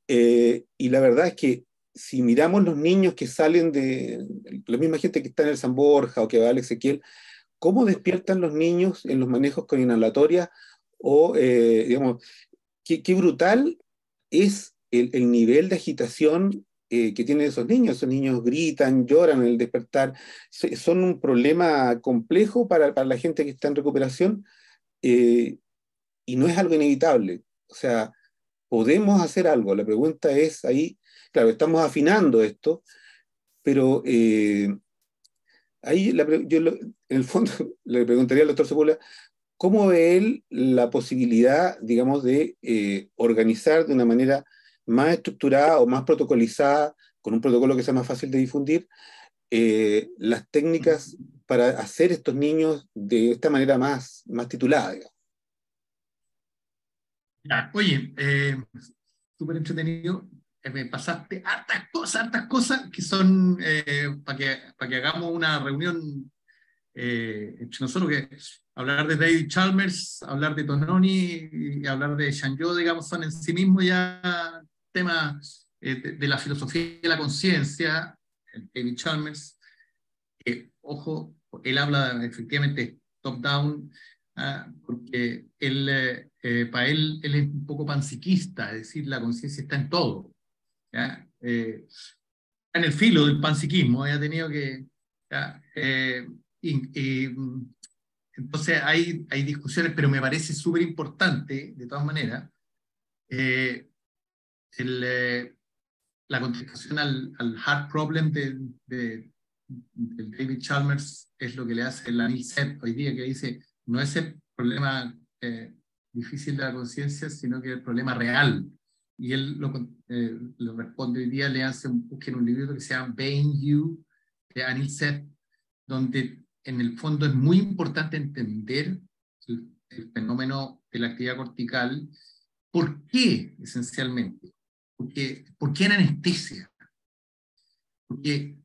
Y la verdad es que si miramos los niños que salen de la misma gente que está en el San Borja o que va al Ezequiel, cómo despiertan los niños en los manejos con inhalatoria, o, digamos, qué brutal es el nivel de agitación que tienen esos niños. Esos niños gritan, lloran al despertar. Son un problema complejo para la gente que está en recuperación, y no es algo inevitable. O sea, podemos hacer algo. La pregunta es ahí, claro, estamos afinando esto, pero ahí en el fondo le preguntaría al doctor Sepúlveda, ¿cómo ve él la posibilidad, digamos, de organizar de una manera más estructurada o más protocolizada, con un protocolo que sea más fácil de difundir, las técnicas para hacer estos niños de esta manera más titulada, digamos? Ya, oye, súper entretenido. Me pasaste hartas cosas que son para que hagamos una reunión entre nosotros, que hablar de David Chalmers, hablar de Tononi y hablar de Shanyo, digamos, son en sí mismos ya temas de la filosofía de la conciencia. David Chalmers, ojo, él habla efectivamente top-down, porque para él es un poco panpsiquista, es decir, la conciencia está en todo, ¿ya? En el filo del panpsiquismo, ha tenido que... ¿ya? Entonces hay discusiones, pero me parece súper importante, de todas maneras, la contestación al hard problem de David Chalmers es lo que le hace la Anil Seth hoy día, que dice, no es el problema difícil de la conciencia, sino que el problema real. Y él lo responde hoy día, busquen un libro que se llama Being You, de Anil Seth, donde en el fondo es muy importante entender el fenómeno de la actividad cortical. ¿Por qué, esencialmente? ¿Por qué en anestesia? Porque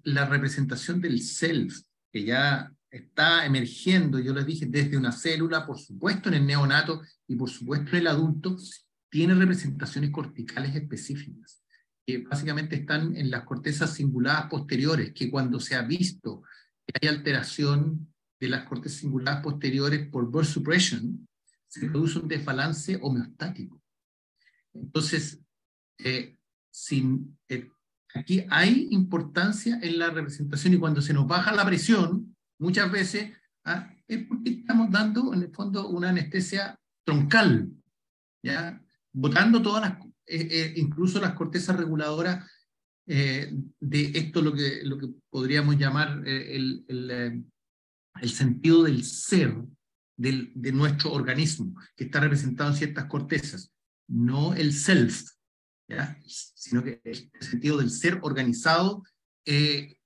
la representación del self, que ya está emergiendo, yo les dije, desde una célula, por supuesto en el neonato y por supuesto en el adulto, tiene representaciones corticales específicas, que básicamente están en las cortezas cinguladas posteriores, que cuando se ha visto que hay alteración de las cortezas cinguladas posteriores por birth suppression, se produce un desbalance homeostático. Entonces, aquí hay importancia en la representación, y cuando se nos baja la presión, muchas veces es porque estamos dando, en el fondo, una anestesia troncal, ¿ya? Botando todas las, incluso las cortezas reguladoras de esto, lo que podríamos llamar el sentido del ser de nuestro organismo, que está representado en ciertas cortezas, no el self, ¿ya? Sino que el sentido del ser organizado,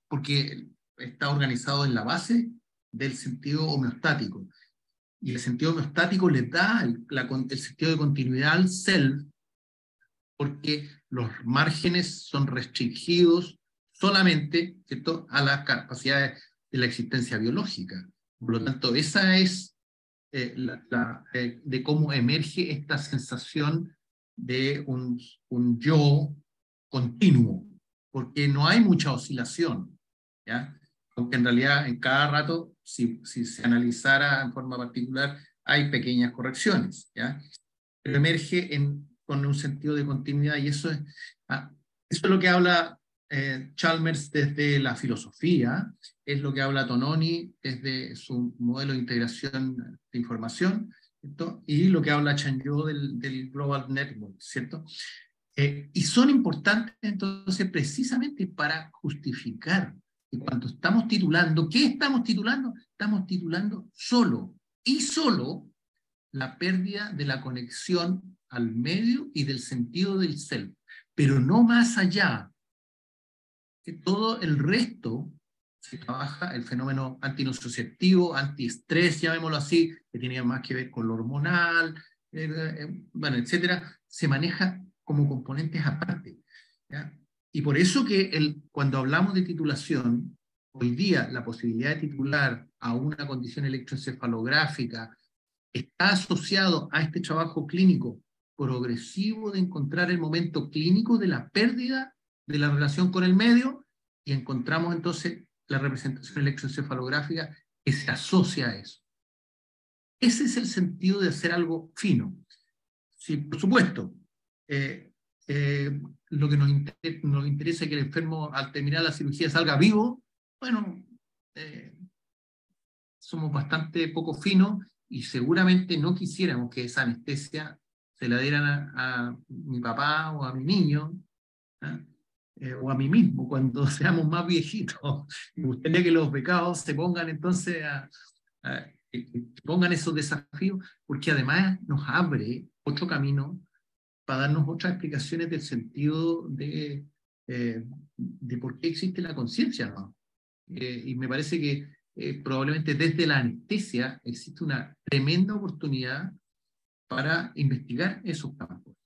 porque está organizado en la base del sentido homeostático. Y el sentido homeostático le da el sentido de continuidad al self, porque los márgenes son restringidos solamente, ¿cierto?, a las capacidades de la existencia biológica. Por lo tanto, esa es de cómo emerge esta sensación de un yo continuo, porque no hay mucha oscilación, ¿ya? Aunque en realidad en cada rato, si se analizara en forma particular, hay pequeñas correcciones, ¿ya? Pero emerge con un sentido de continuidad, y eso es lo que habla Chalmers desde la filosofía, es lo que habla Tononi desde su modelo de integración de información, ¿cierto? Y lo que habla Shanyo del Global Network, ¿cierto? Y son importantes entonces precisamente para justificar que cuando estamos titulando, ¿qué estamos titulando? Estamos titulando solo la pérdida de la conexión al medio y del sentido del self, pero no más allá. Que todo el resto se trabaja, el fenómeno antinociceptivo, antiestrés, llamémoslo así, que tiene más que ver con lo hormonal, bueno, etcétera, se maneja como componentes aparte, ¿ya? Y por eso que cuando hablamos de titulación, hoy día la posibilidad de titular a una condición electroencefalográfica está asociado a este trabajo clínico progresivo de encontrar el momento clínico de la pérdida de la relación con el medio, y encontramos entonces la representación electroencefalográfica que se asocia a eso. Ese es el sentido de hacer algo fino. Sí, por supuesto, lo que nos interesa es que el enfermo al terminar la cirugía salga vivo. Bueno, somos bastante poco finos y seguramente no quisiéramos que esa anestesia se la dieran a mi papá o a mi niño, o a mí mismo cuando seamos más viejitos. Me gustaría que los becados se pongan entonces pongan esos desafíos, porque además nos abre otro camino para darnos otras explicaciones del sentido de por qué existe la conciencia, ¿no? Y me parece que probablemente desde la anestesia existe una tremenda oportunidad para investigar esos campos.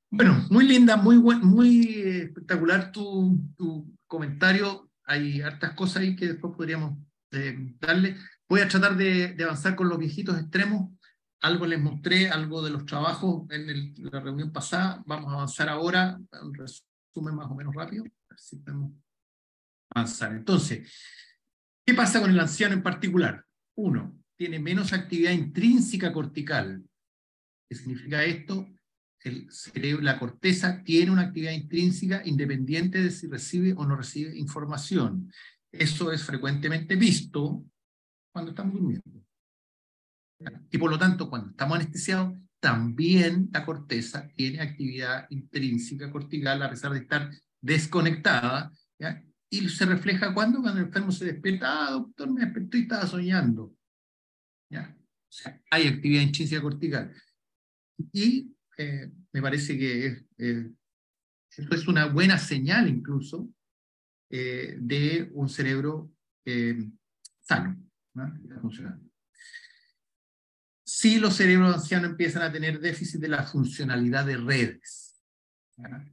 Bueno, muy linda, muy espectacular tu comentario. Hay hartas cosas ahí que después podríamos darle. Voy a tratar de avanzar con los viejitos extremos. Algo les mostré, algo de los trabajos en la reunión pasada. Vamos a avanzar ahora, un resumen más o menos rápido. A ver si podemos avanzar. Entonces, ¿qué pasa con el anciano en particular? Uno, tiene menos actividad intrínseca cortical. ¿Qué significa esto? El cerebro, la corteza tiene una actividad intrínseca independiente de si recibe o no recibe información. Eso es frecuentemente visto cuando estamos durmiendo. Y por lo tanto, cuando estamos anestesiados, también la corteza tiene actividad intrínseca cortical a pesar de estar desconectada, ¿ya? Y se refleja cuando el enfermo se despierta. Doctor, me despertó y estaba soñando, ¿ya? O sea, hay actividad intrínseca cortical. Y me parece que esto es una buena señal incluso de un cerebro sano, ¿no? Que está funcionando. Si los cerebros ancianos empiezan a tener déficit de la funcionalidad de redes, ¿ya?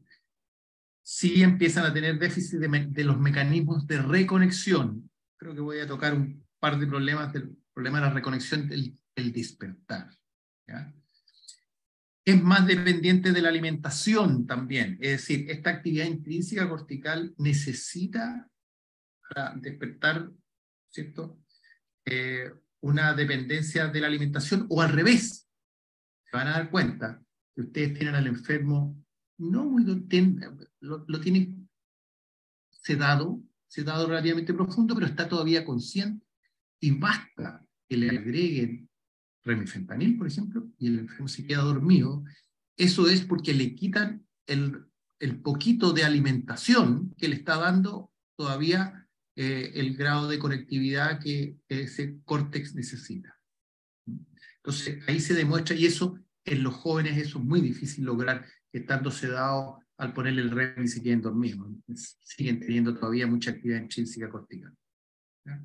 Si empiezan a tener déficit de los mecanismos de reconexión, creo que voy a tocar un par de problemas del problema de la reconexión del despertar, ¿ya? Es más dependiente de la alimentación también, es decir, esta actividad intrínseca cortical necesita para despertar, ¿cierto? Una dependencia de la alimentación, o al revés. Se van a dar cuenta que ustedes tienen al enfermo, no muy lo tienen sedado relativamente profundo, pero está todavía consciente, y basta que le agreguen remifentanil, por ejemplo, y el enfermo se queda dormido. Eso es porque le quitan el poquito de alimentación que le está dando todavía el grado de conectividad que ese córtex necesita. Entonces, ahí se demuestra, y eso en los jóvenes eso es muy difícil lograr, estando sedados, al ponerle el REM y se queden dormidos. Siguen teniendo todavía mucha actividad intrínseca cortical, ¿ya?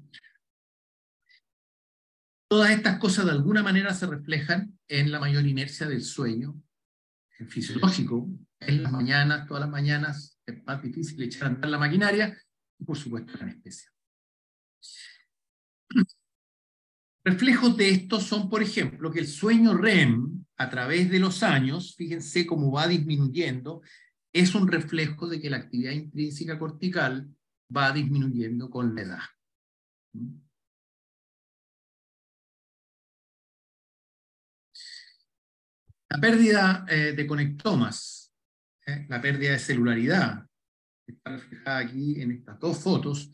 Todas estas cosas de alguna manera se reflejan en la mayor inercia del sueño fisiológico. En las mañanas, todas las mañanas, es más difícil echar a andar la maquinaria, y por supuesto la anestesia. Reflejos de esto son, por ejemplo, que el sueño REM, a través de los años, fíjense cómo va disminuyendo, es un reflejo de que la actividad intrínseca cortical va disminuyendo con la edad. La pérdida de conectomas, la pérdida de celularidad, está reflejada aquí en estas dos fotos.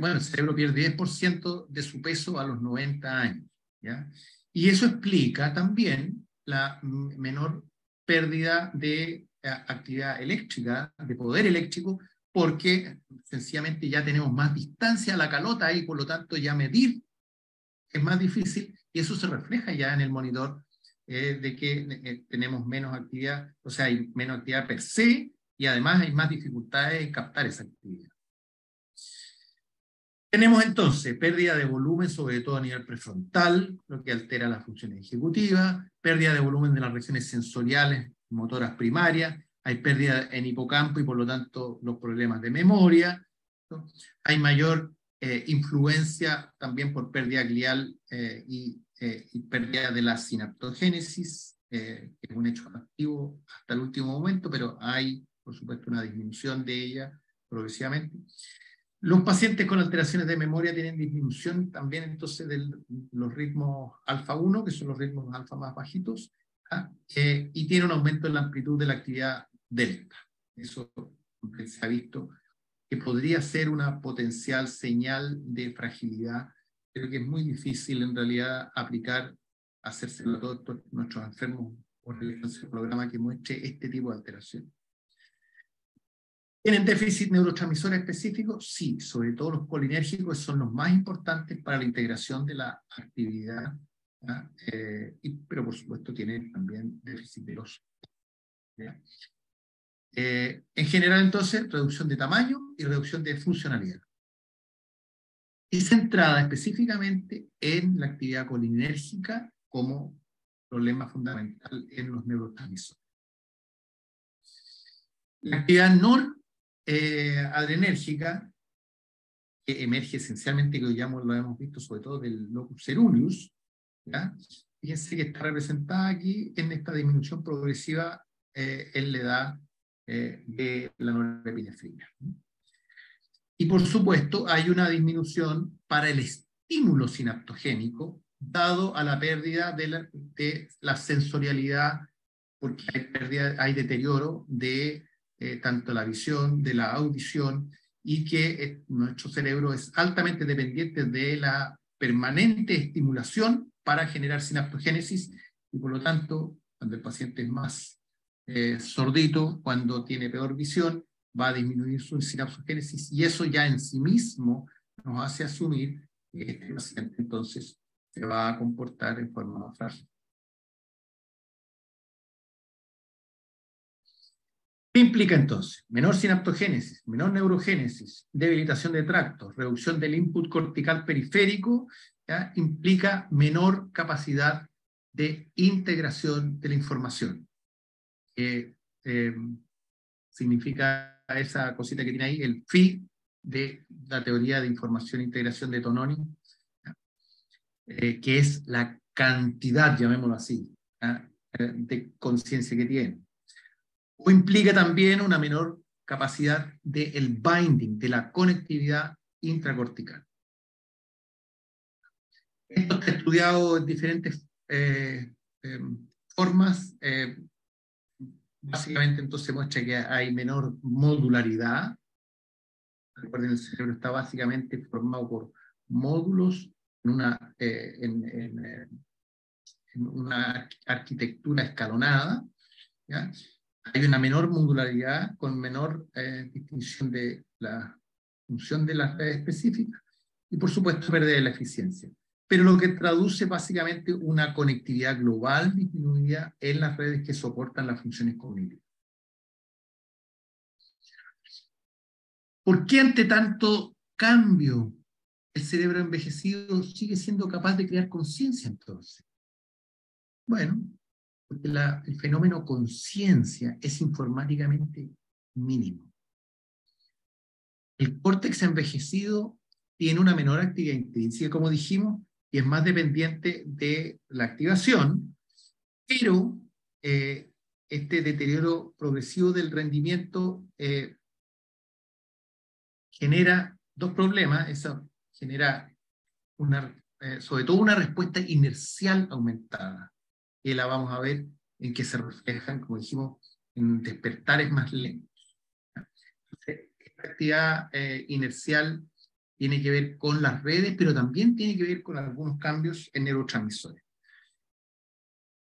Bueno, el cerebro pierde 10% de su peso a los 90 años, ¿ya? Y eso explica también la menor pérdida de actividad eléctrica, de poder eléctrico, porque sencillamente ya tenemos más distancia a la calota y por lo tanto ya medir es más difícil, y eso se refleja ya en el monitor de que tenemos menos actividad, o sea, hay menos actividad per se, y además hay más dificultades en captar esa actividad. Tenemos entonces pérdida de volumen, sobre todo a nivel prefrontal, lo que altera las funciones ejecutivas, pérdida de volumen de las regiones sensoriales, motoras primarias, hay pérdida en hipocampo y por lo tanto los problemas de memoria, ¿no? Hay mayor influencia también por pérdida glial y pérdida de la sinaptogénesis, que es un hecho activo hasta el último momento, pero hay por supuesto una disminución de ella progresivamente. Los pacientes con alteraciones de memoria tienen disminución también entonces de los ritmos alfa 1, que son los ritmos alfa más bajitos, y tiene un aumento en la amplitud de la actividad delta. Eso se ha visto que podría ser una potencial señal de fragilidad, pero que es muy difícil en realidad hacérselo a todos nuestros enfermos o realizarse un programa que muestre este tipo de alteración. ¿Tienen déficit neurotransmisores específicos? Sí, sobre todo los colinérgicos son los más importantes para la integración de la actividad, pero por supuesto tienen también déficit de los. En general, entonces, reducción de tamaño y reducción de funcionalidad. Y centrada específicamente en la actividad colinérgica como problema fundamental en los neurotransmisores. La actividad adrenérgica, que emerge esencialmente, que hoy ya lo hemos visto, sobre todo del locus coeruleus, ¿ya? Fíjense que está representada aquí en esta disminución progresiva en la edad de la norepinefrina. Y por supuesto hay una disminución para el estímulo sinaptogénico dado a la pérdida de la sensorialidad, porque hay deterioro de tanto la visión, de la audición, y que nuestro cerebro es altamente dependiente de la permanente estimulación para generar sinaptogénesis, y por lo tanto, cuando el paciente es más sordito, cuando tiene peor visión, va a disminuir su sinaptogénesis, y eso ya en sí mismo nos hace asumir que este paciente entonces se va a comportar en forma más frágil. ¿Qué implica entonces? Menor sinaptogénesis, menor neurogénesis, debilitación de tractos, reducción del input cortical periférico, ¿ya? Implica menor capacidad de integración de la información. Significa esa cosita que tiene ahí, el phi de la teoría de información e integración de Tononi, que es la cantidad, llamémoslo así, de conciencia que tiene. O implica también una menor capacidad del binding, de la conectividad intracortical. Esto está estudiado en diferentes formas. Básicamente entonces muestra que hay menor modularidad. Recuerden, el cerebro está básicamente formado por módulos en una arquitectura escalonada, ¿ya? Hay una menor modularidad con menor distinción de la función de las redes específicas y por supuesto pérdida de la eficiencia. Pero lo que traduce básicamente una conectividad global disminuida en las redes que soportan las funciones cognitivas. ¿Por qué ante tanto cambio el cerebro envejecido sigue siendo capaz de crear conciencia entonces? Bueno, porque el fenómeno conciencia es informáticamente mínimo. El córtex envejecido tiene una menor actividad intrínseca, como dijimos, y es más dependiente de la activación, pero este deterioro progresivo del rendimiento genera dos problemas. Eso genera sobre todo una respuesta inercial aumentada, que la vamos a ver en que se reflejan, como dijimos, en despertares más lentos. Entonces, esta actividad inercial tiene que ver con las redes, pero también tiene que ver con algunos cambios en neurotransmisores.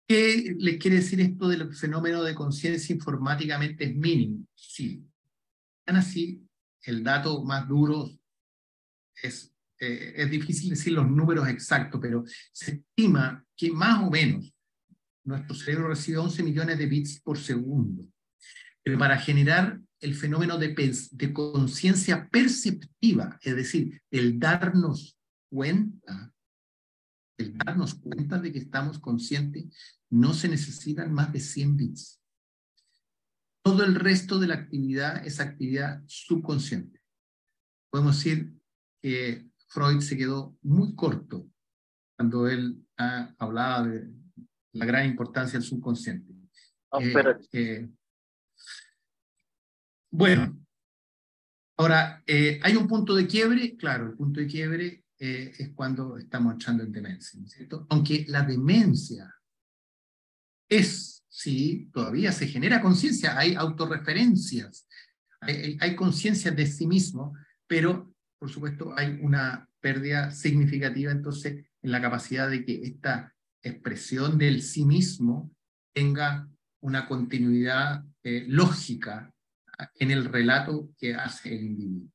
¿Qué les quiere decir esto del fenómeno de conciencia informáticamente es mínimo? Sí. Tan así, el dato más duro es difícil decir los números exactos, pero se estima que más o menos nuestro cerebro recibe 11 millones de bits por segundo. Pero para generar el fenómeno de conciencia perceptiva, es decir, el darnos cuenta de que estamos conscientes, no se necesitan más de 100 bits. Todo el resto de la actividad es actividad subconsciente. Podemos decir que Freud se quedó muy corto cuando él hablaba de la gran importancia del subconsciente. Bueno, Ahora, ¿hay un punto de quiebre? Claro, el punto de quiebre es cuando estamos entrando en demencia, ¿no es cierto? Aunque la demencia sí, todavía se genera conciencia, hay autorreferencias, hay conciencia de sí mismo, pero por supuesto hay una pérdida significativa entonces en la capacidad de que esta expresión del sí mismo tenga una continuidad lógica en el relato que hace el individuo.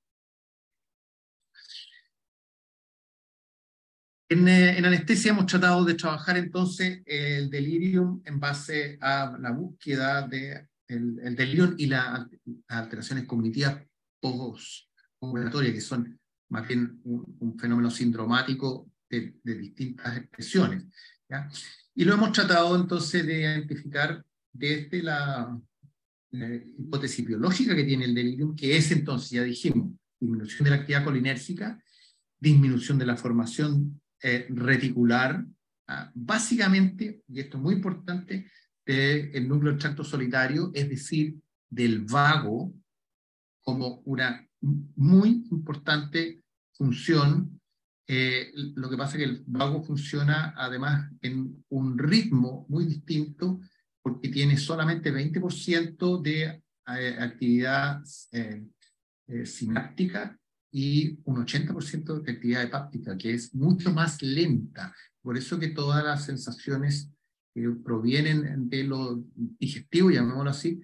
En anestesia hemos tratado de trabajar entonces el delirium en base a la búsqueda del delirium y las alteraciones cognitivas postoperatorias, que son más bien un fenómeno sindromático de distintas expresiones, ¿ya? Y lo hemos tratado entonces de identificar desde la hipótesis biológica que tiene el delirium, que es entonces, ya dijimos, disminución de la actividad colinérgica, disminución de la formación reticular, básicamente, y esto es muy importante, del núcleo del tracto solitario, es decir, del vago, como una muy importante función. Lo que pasa es que el vago funciona además en un ritmo muy distinto, porque tiene solamente 20% de actividad sináptica y un 80% de actividad hepática, que es mucho más lenta. Por eso que todas las sensaciones que provienen de lo digestivo, llamémoslo así,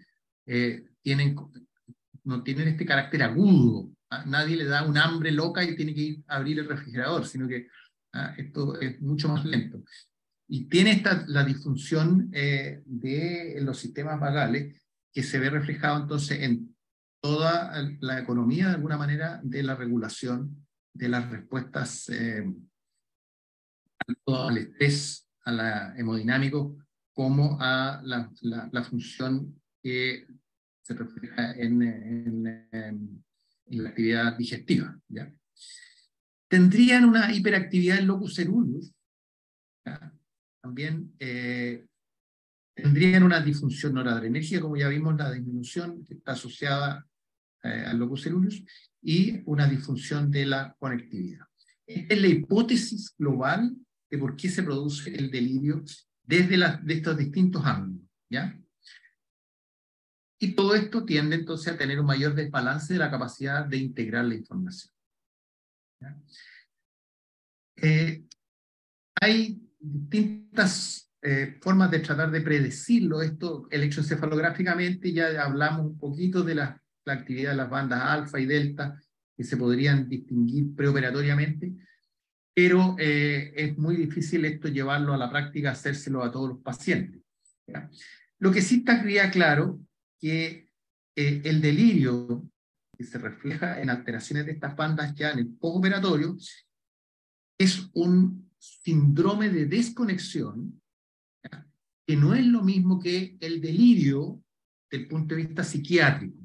no tienen este carácter agudo. Nadie le da un hambre loca y tiene que ir a abrir el refrigerador, sino que esto es mucho más lento. Y tiene la disfunción de los sistemas vagales, que se ve reflejado entonces en toda la economía, de alguna manera, de la regulación de las respuestas tanto al estrés, a la hemodinámico, como a la función que se refleja en la actividad digestiva, ¿ya? Tendrían una hiperactividad en locus ceruleus, ¿ya? También tendrían una disfunción noradrenérgica, como ya vimos, la disminución que está asociada al locus ceruleus, y una disfunción de la conectividad. Esta es la hipótesis global de por qué se produce el delirio desde de estos distintos ángulos, ¿ya? Y todo esto tiende entonces a tener un mayor desbalance de la capacidad de integrar la información, ¿ya? Hay distintas formas de tratar de predecirlo. Esto, electroencefalográficamente, ya hablamos un poquito de la actividad de las bandas alfa y delta, que se podrían distinguir preoperatoriamente, pero es muy difícil esto llevarlo a la práctica, hacérselo a todos los pacientes, ¿ya? Lo que sí está claro, que el delirio, que se refleja en alteraciones de estas bandas ya en el postoperatorio, es un síndrome de desconexión, ¿ya? Que no es lo mismo que el delirio desde el punto de vista psiquiátrico.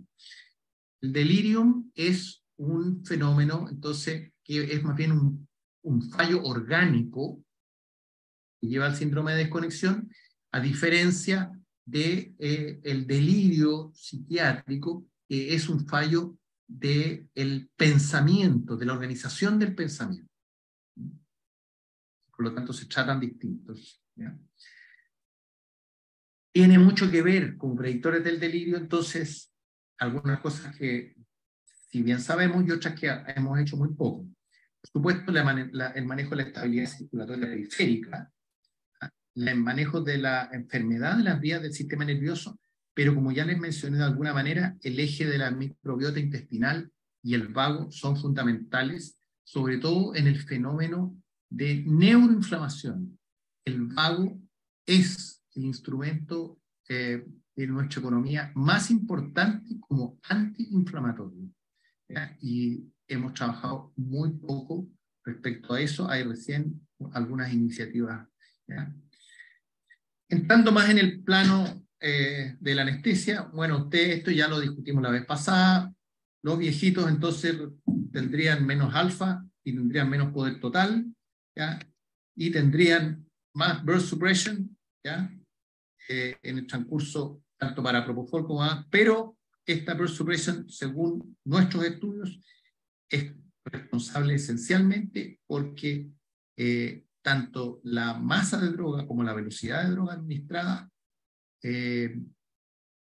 El delirium es un fenómeno, entonces, que es más bien un fallo orgánico que lleva al síndrome de desconexión, a diferencia de el delirio psiquiátrico, que es un fallo del pensamiento, de la organización del pensamiento. Por lo tanto, se tratan distintos, ¿ya? Tiene mucho que ver con predictores del delirio, entonces, algunas cosas que, si bien sabemos, y otras que hemos hecho muy poco. Por supuesto, el manejo de la estabilidad circulatoria periférica, el manejo de la enfermedad de las vías del sistema nervioso, pero como ya les mencioné de alguna manera, el eje de la microbiota intestinal y el vago son fundamentales, sobre todo en el fenómeno de neuroinflamación. El vago es el instrumento de nuestra economía más importante como antiinflamatorio, ¿ya? Y hemos trabajado muy poco respecto a eso. Hay recién algunas iniciativas, ¿ya? Entrando más en el plano de la anestesia, bueno, esto ya lo discutimos la vez pasada. Los viejitos entonces tendrían menos alfa y tendrían menos poder total, ¿ya? Y tendrían más burst suppression, ¿ya? En el transcurso tanto para propofol como pero esta birth suppression, según nuestros estudios, es responsable esencialmente porque tanto la masa de droga como la velocidad de droga administrada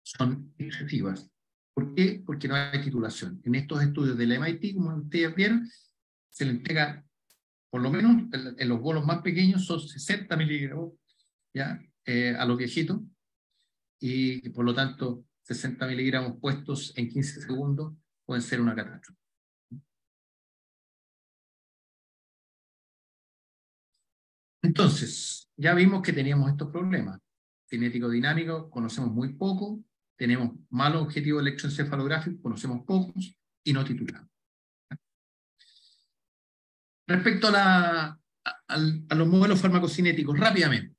son excesivas. ¿Por qué? Porque no hay titulación. En estos estudios del MIT, como ustedes vieron, se le entrega, por lo menos en los bolos más pequeños, son 60 miligramos, ¿ya? A los viejitos, y por lo tanto 60 miligramos puestos en 15 segundos pueden ser una catástrofe. Entonces, ya vimos que teníamos estos problemas. Cinético-dinámico, conocemos muy poco, tenemos malos objetivos electroencefalográficos, conocemos pocos, y no titulamos. Respecto a los modelos farmacocinéticos, rápidamente.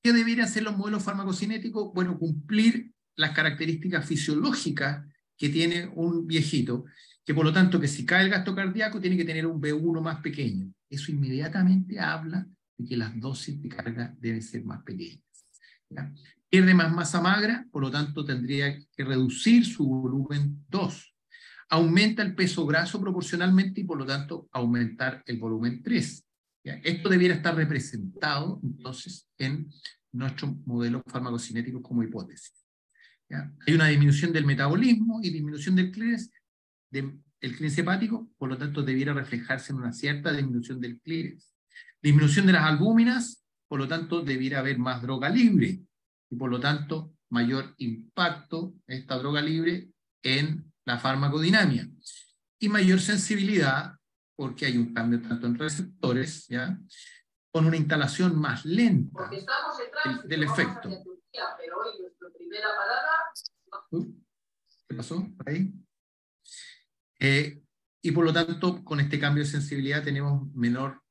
¿Qué deberían ser los modelos farmacocinéticos? Bueno, cumplir las características fisiológicas que tiene un viejito, que por lo tanto que si cae el gasto cardíaco tiene que tener un V1 más pequeño. Eso inmediatamente habla de que las dosis de carga deben ser más pequeñas, ¿ya? Pierde más masa magra, por lo tanto tendría que reducir su volumen 2. Aumenta el peso graso proporcionalmente y por lo tanto aumentar el volumen 3. ¿Ya? Esto debiera estar representado entonces en nuestros modelos farmacocinéticos como hipótesis. ¿Ya? Hay una disminución del metabolismo y disminución del clearance hepático, por lo tanto debiera reflejarse en una cierta disminución del clearance. Disminución de las albúminas, por lo tanto debiera haber más droga libre y por lo tanto mayor impacto de esta droga libre en la farmacodinámica y mayor sensibilidad porque hay un cambio tanto en receptores, ¿ya? Con una instalación más lenta del efecto. ¿Qué pasó? Ahí. Y por lo tanto, con este cambio de sensibilidad tenemos menor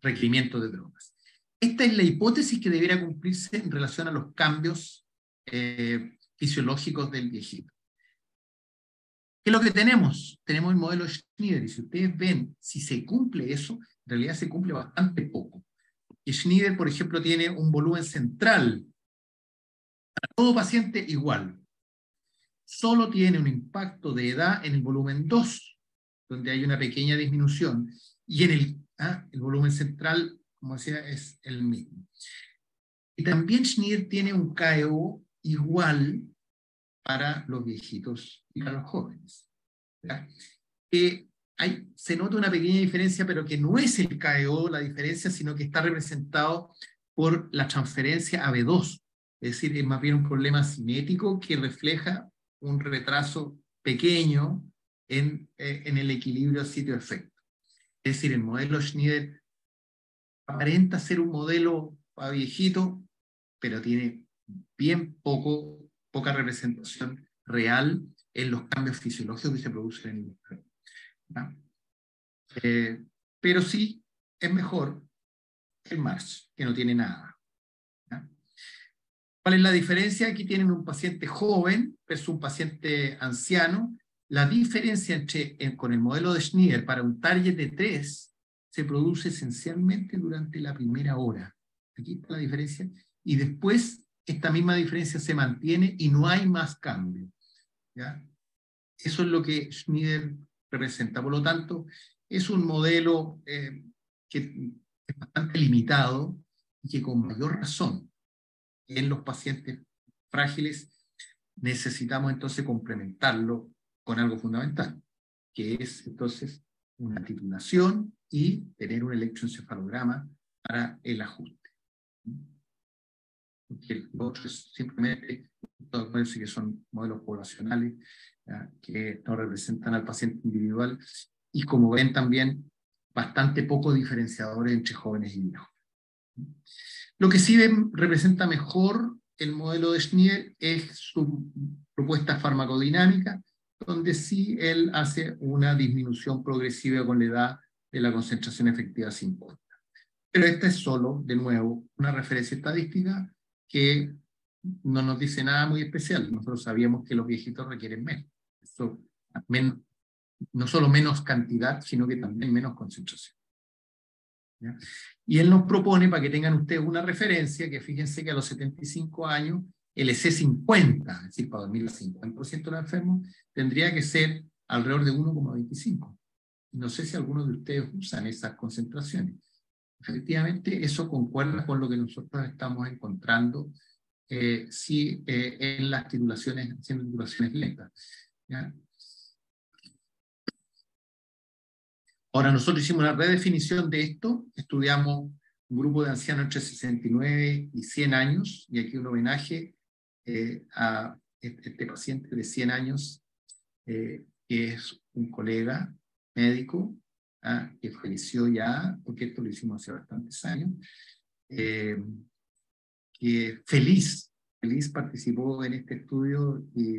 requerimiento de drogas. Esta es la hipótesis que debiera cumplirse en relación a los cambios fisiológicos del viejito. ¿Qué es lo que tenemos? Tenemos el modelo Schneider, y si ustedes ven, si se cumple eso, en realidad se cumple bastante poco. Y Schneider, por ejemplo, tiene un volumen central para todo paciente igual. Solo tiene un impacto de edad en el volumen 2, donde hay una pequeña disminución, y en el volumen central, como decía, es el mismo. Y también Schneider tiene un KO igual para los viejitos y para los jóvenes. Se nota una pequeña diferencia, pero que no es el KO la diferencia, sino que está representado por la transferencia a B2. Es decir, es más bien un problema cinético que refleja un retraso pequeño en el equilibrio sitio-efecto. Es decir, el modelo Schneider aparenta ser un modelo para viejito, pero tiene bien poca representación real en los cambios fisiológicos que se producen en el cuerpo. Pero sí es mejor el March, que no tiene nada. ¿Ya? ¿Cuál es la diferencia? Aquí tienen un paciente joven versus un paciente anciano. La diferencia con el modelo de Schneider para un target de 3 se produce esencialmente durante la primera hora. Aquí está la diferencia. Y después esta misma diferencia se mantiene y no hay más cambio. ¿Ya? Eso es lo que Schneider representa. Por lo tanto, es un modelo que es bastante limitado y que con mayor razón en los pacientes frágiles necesitamos entonces complementarlo con algo fundamental, que es entonces una titulación y tener un electroencefalograma para el ajuste. Porque los otros simplemente parece que son modelos poblacionales, ¿ya? Que no representan al paciente individual y como ven también bastante poco diferenciadores entre jóvenes y viejos. Lo que sí representa mejor el modelo de Schneider es su propuesta farmacodinámica, donde sí él hace una disminución progresiva con la edad de la concentración efectiva 50. Pero esta es solo, de nuevo, una referencia estadística que no nos dice nada muy especial. Nosotros sabíamos que los viejitos requieren menos. Eso, no solo menos cantidad, sino que también menos concentración. ¿ya? Y él nos propone, para que tengan ustedes una referencia, que fíjense que a los 75 años, el EC50, es decir, para dormir el 50% de los enfermos, tendría que ser alrededor de 1,25. No sé si algunos de ustedes usan esas concentraciones. Efectivamente, eso concuerda con lo que nosotros estamos encontrando en las titulaciones, haciendo titulaciones lentas, ¿ya? Ahora, nosotros hicimos una redefinición de esto, estudiamos un grupo de ancianos entre 69 y 100 años, y aquí un homenaje a este paciente de 100 años, que es un colega médico, que falleció ya, porque esto lo hicimos hace bastantes años, que feliz participó en este estudio y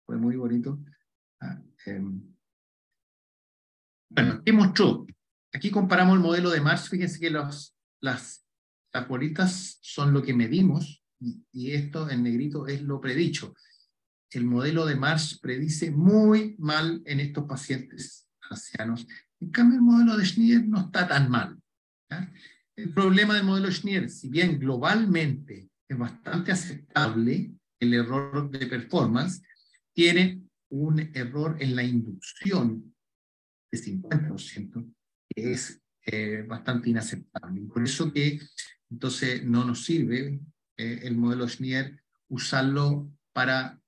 fue muy bonito. Bueno, ¿qué mostró? Aquí comparamos el modelo de Marsh. Fíjense que las bolitas son lo que medimos, y esto en negrito es lo predicho. El modelo de Marsh predice muy mal en estos pacientes ancianos. En cambio, el modelo de Schneider no está tan mal, ¿ya? El problema del modelo Schneider, si bien globalmente es bastante aceptable el error de performance, tiene un error en la inducción de 50%, que es bastante inaceptable. Por eso que entonces no nos sirve el modelo Schneider usarlo para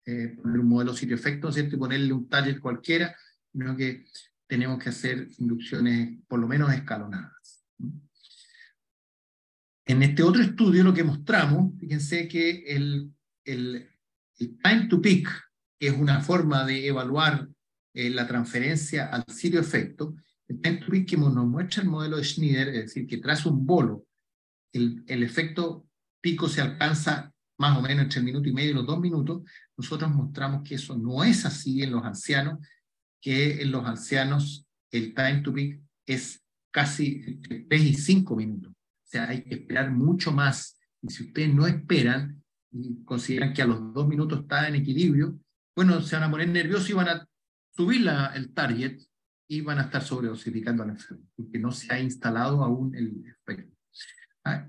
poner un modelo sitio-efecto, ¿cierto? Y ponerle un target cualquiera, sino que tenemos que hacer inducciones por lo menos escalonadas. En este otro estudio lo que mostramos, fíjense que el time to peak, que es una forma de evaluar la transferencia al sitio-efecto, el time to peak que nos muestra el modelo de Schneider, es decir, que tras un bolo, el efecto pico se alcanza más o menos entre el minuto y medio y los 2 minutos. Nosotros mostramos que eso no es así en los ancianos, que en los ancianos el time to peak es casi entre 3 y 5 minutos. O sea, hay que esperar mucho más. Y si ustedes no esperan y consideran que a los 2 minutos está en equilibrio, bueno, se van a poner nerviosos y van a subir el target y van a estar sobredosificando al enfermo, porque no se ha instalado aún el efecto.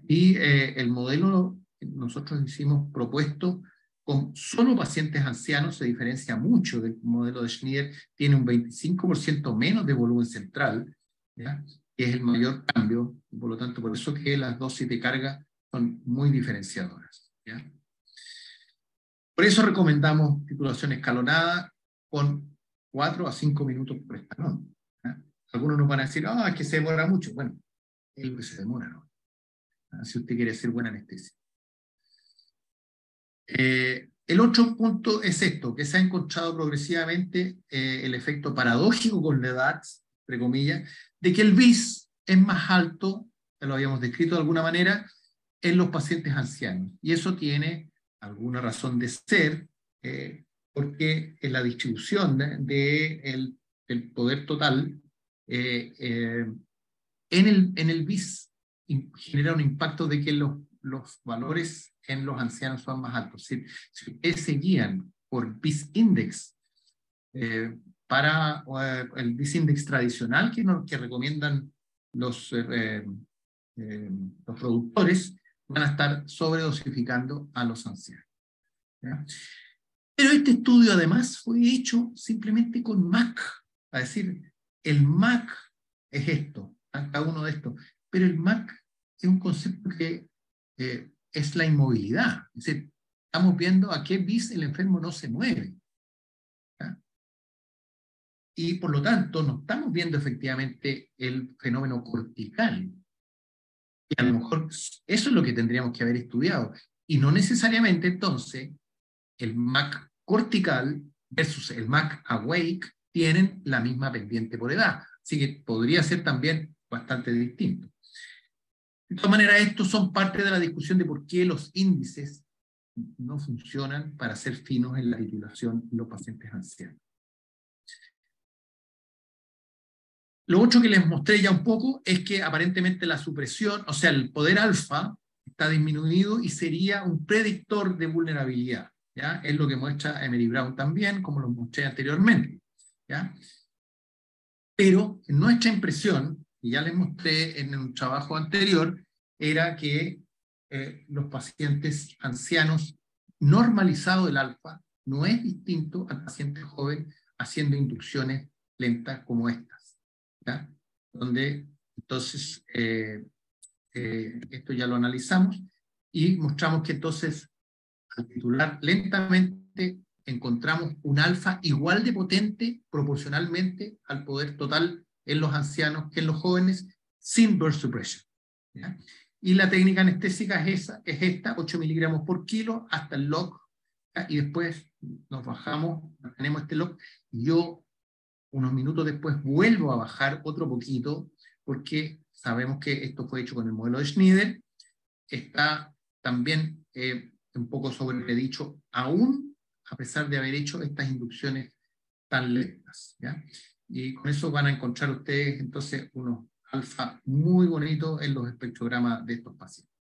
Y el modelo nosotros hicimos propuesto con solo pacientes ancianos, se diferencia mucho del modelo de Schneider, tiene un 25% menos de volumen central, ¿ya? Que es el mayor cambio, y por lo tanto por eso que las dosis de carga son muy diferenciadoras, ¿ya? Por eso recomendamos titulación escalonada con 4 a 5 minutos por escalón, ¿ya? Algunos nos van a decir, es que se demora mucho. Bueno, es lo que se demora, ¿no? Si usted quiere hacer buena anestesia. El otro punto es esto, que se ha encontrado progresivamente el efecto paradójico con la edad, entre comillas, de que el BIS es más alto, ya lo habíamos descrito de alguna manera, en los pacientes ancianos. Y eso tiene alguna razón de ser, porque en la distribución del poder total, en el BIS genera un impacto de que los valores en los ancianos son más altos. Si ustedes se guían por BIS Index, para el BIS Index tradicional que recomiendan los productores, van a estar sobredosificando a los ancianos, ¿ya? Pero este estudio además fue hecho simplemente con MAC, es decir, el MAC es esto, cada uno de estos, pero el MAC es un concepto que es la inmovilidad, es decir, estamos viendo a qué BIS el enfermo no se mueve, ¿ya? Y por lo tanto no estamos viendo efectivamente el fenómeno cortical. Y a lo mejor eso es lo que tendríamos que haber estudiado. Y no necesariamente entonces el MAC cortical versus el MAC awake tienen la misma pendiente por edad. Así que podría ser también bastante distinto. De todas maneras, estos son parte de la discusión de por qué los índices no funcionan para ser finos en la titulación en los pacientes ancianos. Lo otro que les mostré ya un poco es que aparentemente la supresión, o sea, el poder alfa está disminuido y sería un predictor de vulnerabilidad, ¿ya? Es lo que muestra Emery Brown también, como lo mostré anteriormente, ¿ya? Pero en nuestra impresión, y ya les mostré en un trabajo anterior, era que los pacientes ancianos normalizado el alfa no es distinto al paciente joven haciendo inducciones lentas como estas, ¿ya? Donde entonces esto ya lo analizamos y mostramos que entonces al titular lentamente encontramos un alfa igual de potente proporcionalmente al poder total en los ancianos que en los jóvenes sin burst suppression, ¿ya? Y la técnica anestésica es esta, 8 miligramos por kilo hasta el log, ¿ya? Y después nos bajamos, tenemos este log, y yo unos minutos después vuelvo a bajar otro poquito, porque sabemos que esto fue hecho con el modelo de Schneider, está también un poco sobredicho, aún a pesar de haber hecho estas inducciones tan lentas, ¿ya? Y con eso van a encontrar ustedes entonces unos alfa muy bonitos en los espectrogramas de estos pacientes.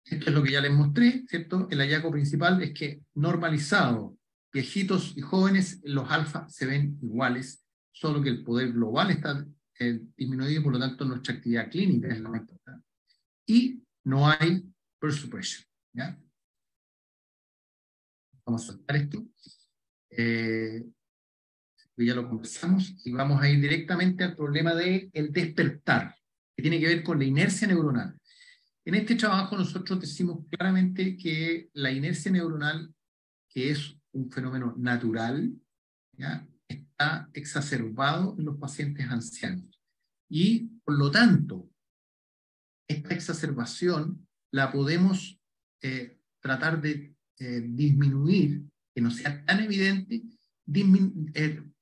Esto es lo que ya les mostré, ¿cierto? El hallazgo principal es que normalizado, viejitos y jóvenes, los alfa se ven iguales, solo que el poder global está disminuido y por lo tanto nuestra actividad clínica es la más importante. Y no hay burst suppression, ¿ya? Vamos a soltar esto. Ya lo conversamos y vamos a ir directamente al problema del despertar, que tiene que ver con la inercia neuronal. En este trabajo nosotros decimos claramente que la inercia neuronal, que es un fenómeno natural, ¿ya?, está exacerbado en los pacientes ancianos. Y por lo tanto, esta exacerbación la podemos tratar de disminuir, que no sea tan evidente,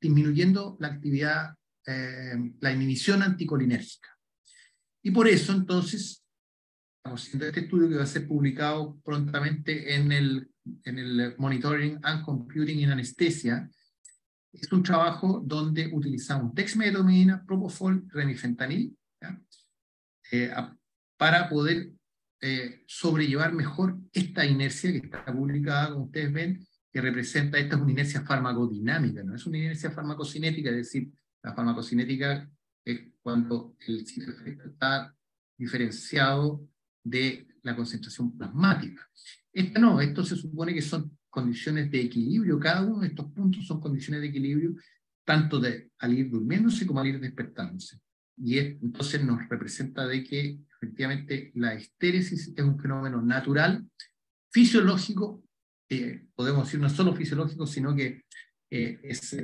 disminuyendo la actividad, la inhibición anticolinérgica. Y por eso, entonces, estamos haciendo este estudio que va a ser publicado prontamente en el Monitoring and Computing in Anesthesia. Es un trabajo donde utilizamos dexmedetomidina, propofol, remifentanil, ¿ya?, para poder sobrellevar mejor esta inercia que está publicada, como ustedes ven, que representa, esta es una inercia farmacodinámica, no es una inercia farmacocinética, es decir, la farmacocinética es cuando el sitio de efecto está diferenciado de la concentración plasmática. Esta no, esto se supone que son condiciones de equilibrio, cada uno de estos puntos son condiciones de equilibrio, tanto al ir durmiéndose como al ir despertándose. Y entonces nos representa de que efectivamente la estéresis es un fenómeno natural, fisiológico, podemos decir no solo fisiológico, sino que es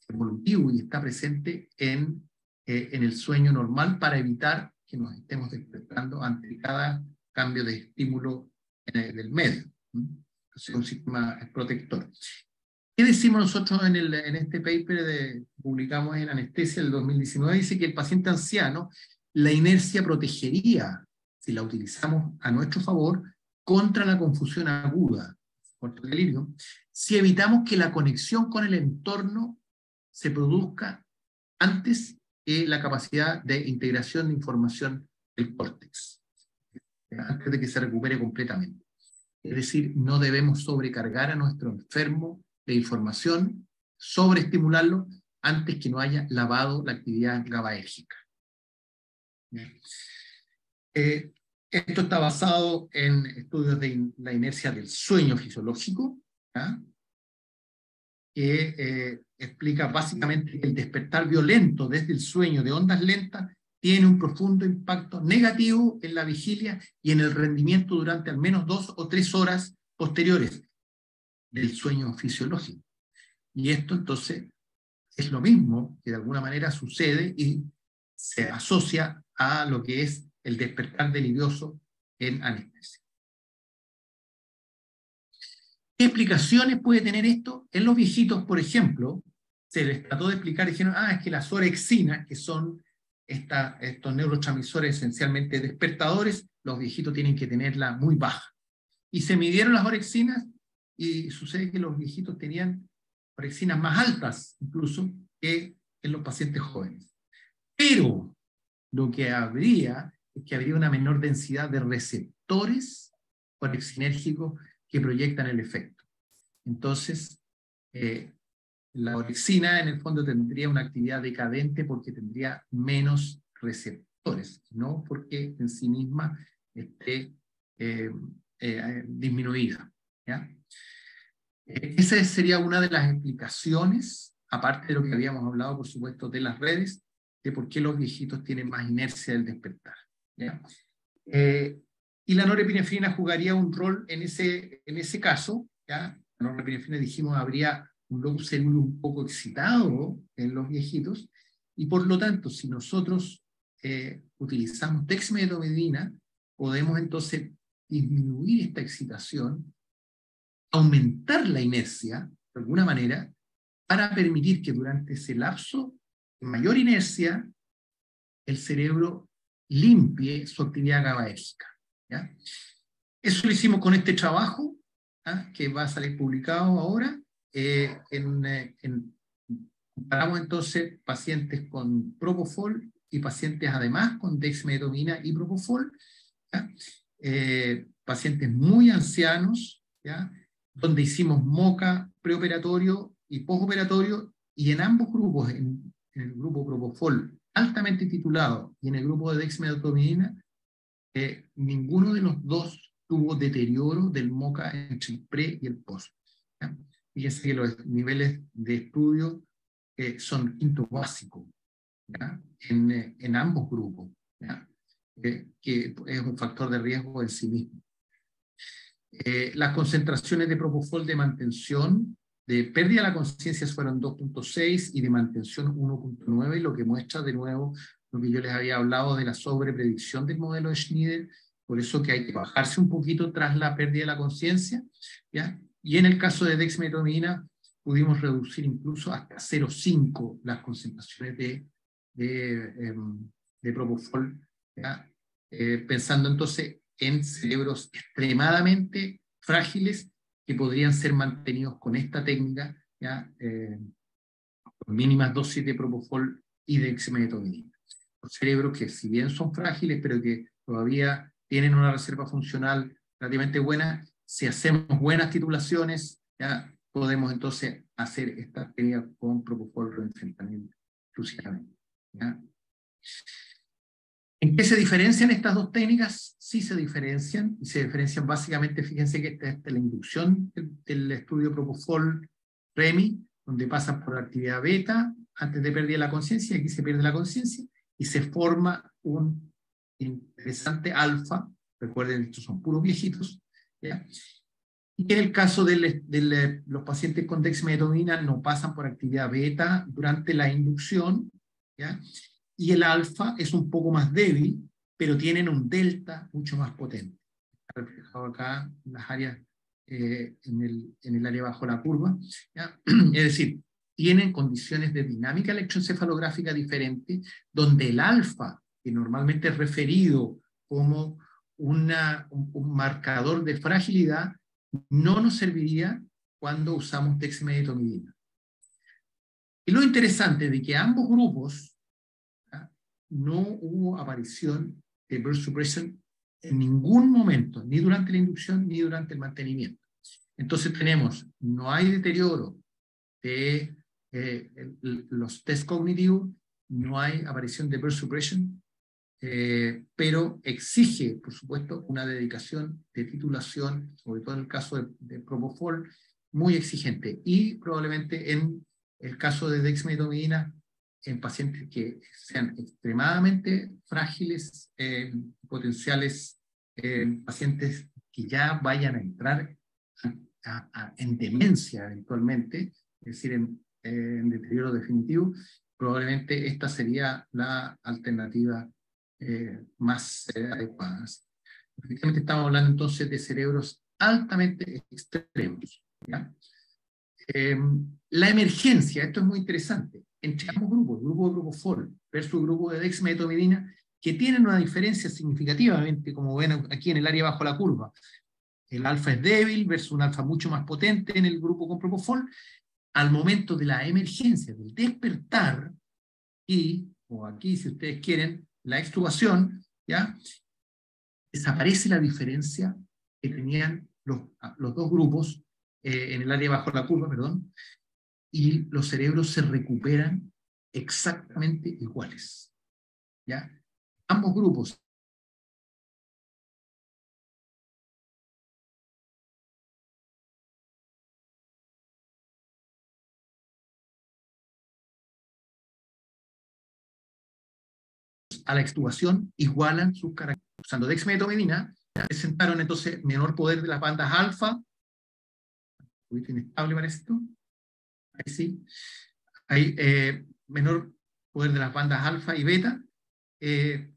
evolutivo y está presente en el sueño normal para evitar que nos estemos despertando ante cada cambio de estímulo del medio. Es un sistema protector. ¿Qué decimos nosotros en este paper publicamos en Anestesia del 2019? Dice que el paciente anciano, la inercia protegería, si la utilizamos a nuestro favor, contra la confusión aguda, contra el delirio, si evitamos que la conexión con el entorno se produzca antes que la capacidad de integración de información del córtex, antes de que se recupere completamente. Es decir, no debemos sobrecargar a nuestro enfermo de información, sobreestimularlo, antes que no haya lavado la actividad GABAérgica. Esto está basado en estudios de la inercia del sueño fisiológico, ¿ya?, que explica básicamente que el despertar violento desde el sueño de ondas lentas tiene un profundo impacto negativo en la vigilia y en el rendimiento durante al menos 2 o 3 horas posteriores del sueño fisiológico. Y esto entonces es lo mismo que de alguna manera sucede y se asocia a lo que es el despertar delirioso en anestesia. ¿Qué explicaciones puede tener esto? En los viejitos, por ejemplo, se les trató de explicar, dijeron, es que las orexinas, que son estos neurotransmisores esencialmente despertadores, los viejitos tienen que tenerla muy baja. Y se midieron las orexinas y sucede que los viejitos tenían orexinas más altas, incluso, que en los pacientes jóvenes. Pero lo que habría es que habría una menor densidad de receptores orexinérgicos que proyectan el efecto. Entonces, la orexina en el fondo tendría una actividad decadente porque tendría menos receptores, no porque en sí misma esté disminuida, ¿ya? Esa sería una de las explicaciones, aparte de lo que habíamos hablado, por supuesto, de las redes, de por qué los viejitos tienen más inercia del despertar, ¿ya? Y la norepinefrina jugaría un rol en ese caso, ¿ya? La norepinefrina, dijimos, habría un locus ceruleus un poco excitado en los viejitos, y por lo tanto, si nosotros utilizamos dexmedetomidina, podemos entonces disminuir esta excitación, aumentar la inercia, de alguna manera, para permitir que durante ese lapso de mayor inercia, el cerebro limpie su actividad GABAérgica, ¿ya? Eso lo hicimos con este trabajo, ¿ah? Que va a salir publicado ahora. Comparamos entonces pacientes con propofol y pacientes además con dexmedetomidina y propofol, ¿ya? Pacientes muy ancianos, ¿ya? Donde hicimos MOCA preoperatorio y postoperatorio, y en ambos grupos, en el grupo propofol altamente titulado y en el grupo de dexmedetomidina, ninguno de los dos tuvo deterioro del MOCA entre el pre y el post, ¿ya? Fíjense que los niveles de estudio son quinto básico, ¿ya? En ambos grupos, ¿ya? Que es un factor de riesgo en sí mismo. Las concentraciones de propofol de mantención, de pérdida de la conciencia fueron 2.6 y de mantención 1.9, lo que muestra de nuevo lo que yo les había hablado de la sobrepredicción del modelo de Schneider, por eso que hay que bajarse un poquito tras la pérdida de la conciencia, ¿ya? Y en el caso de dexmedetomidina pudimos reducir incluso hasta 0.5 las concentraciones de propofol, ¿ya? Pensando entonces en cerebros extremadamente frágiles que podrían ser mantenidos con esta técnica, ¿ya? Con mínimas dosis de propofol y dexmedetomidina. Los cerebros que si bien son frágiles, pero que todavía tienen una reserva funcional relativamente buena, si hacemos buenas titulaciones, ¿ya? Podemos entonces hacer esta técnica con propofol reenfentanyl exclusivamente, ¿ya? ¿En qué se diferencian estas dos técnicas? Sí se diferencian, y se diferencian básicamente, fíjense que esta es la inducción del estudio propofol-REMI, donde pasan por la actividad beta antes de perder la conciencia, aquí se pierde la conciencia, y se forma un interesante alfa, recuerden, estos son puros viejitos, ¿ya? Y en el caso de los pacientes con dexmedetomidina no pasan por actividad beta durante la inducción, ¿ya? Y el alfa es un poco más débil, pero tienen un delta mucho más potente. Está reflejado acá en las áreas, en el área bajo la curva, ¿ya? Es decir, tienen condiciones de dinámica electroencefalográfica diferente, donde el alfa, que normalmente es referido como un marcador de fragilidad, no nos serviría cuando usamos dexmedetomidina. Y lo interesante de que ambos grupos no hubo aparición de burst suppression en ningún momento, ni durante la inducción ni durante el mantenimiento. Entonces no hay deterioro de los test cognitivos, no hay aparición de burst suppression, pero exige, por supuesto, una dedicación de titulación, sobre todo en el caso de propofol, muy exigente. Y probablemente en el caso de dexmedetomidina, en pacientes que sean extremadamente frágiles, potenciales pacientes que ya vayan a entrar en demencia eventualmente, es decir, en deterioro definitivo, probablemente esta sería la alternativa más adecuada. Efectivamente estamos hablando entonces de cerebros altamente extremos, ¿ya? La emergencia, esto es muy interesante, entre ambos grupos, el grupo de propofol versus el grupo de dexmedetomidina, que tienen una diferencia significativamente, como ven aquí en el área bajo la curva. El alfa es débil versus un alfa mucho más potente en el grupo con propofol. Al momento de la emergencia, del despertar, o aquí si ustedes quieren, la extubación, ¿ya? Desaparece la diferencia que tenían los dos grupos en el área bajo la curva, perdón, y los cerebros se recuperan exactamente iguales. ¿Ya? Ambos grupos a la extubación igualan sus características. Usando dexmedetomidina, presentaron entonces menor poder de las bandas alfa. Un poquito inestable parece esto. Ahí sí. Hay menor poder de las bandas alfa y beta,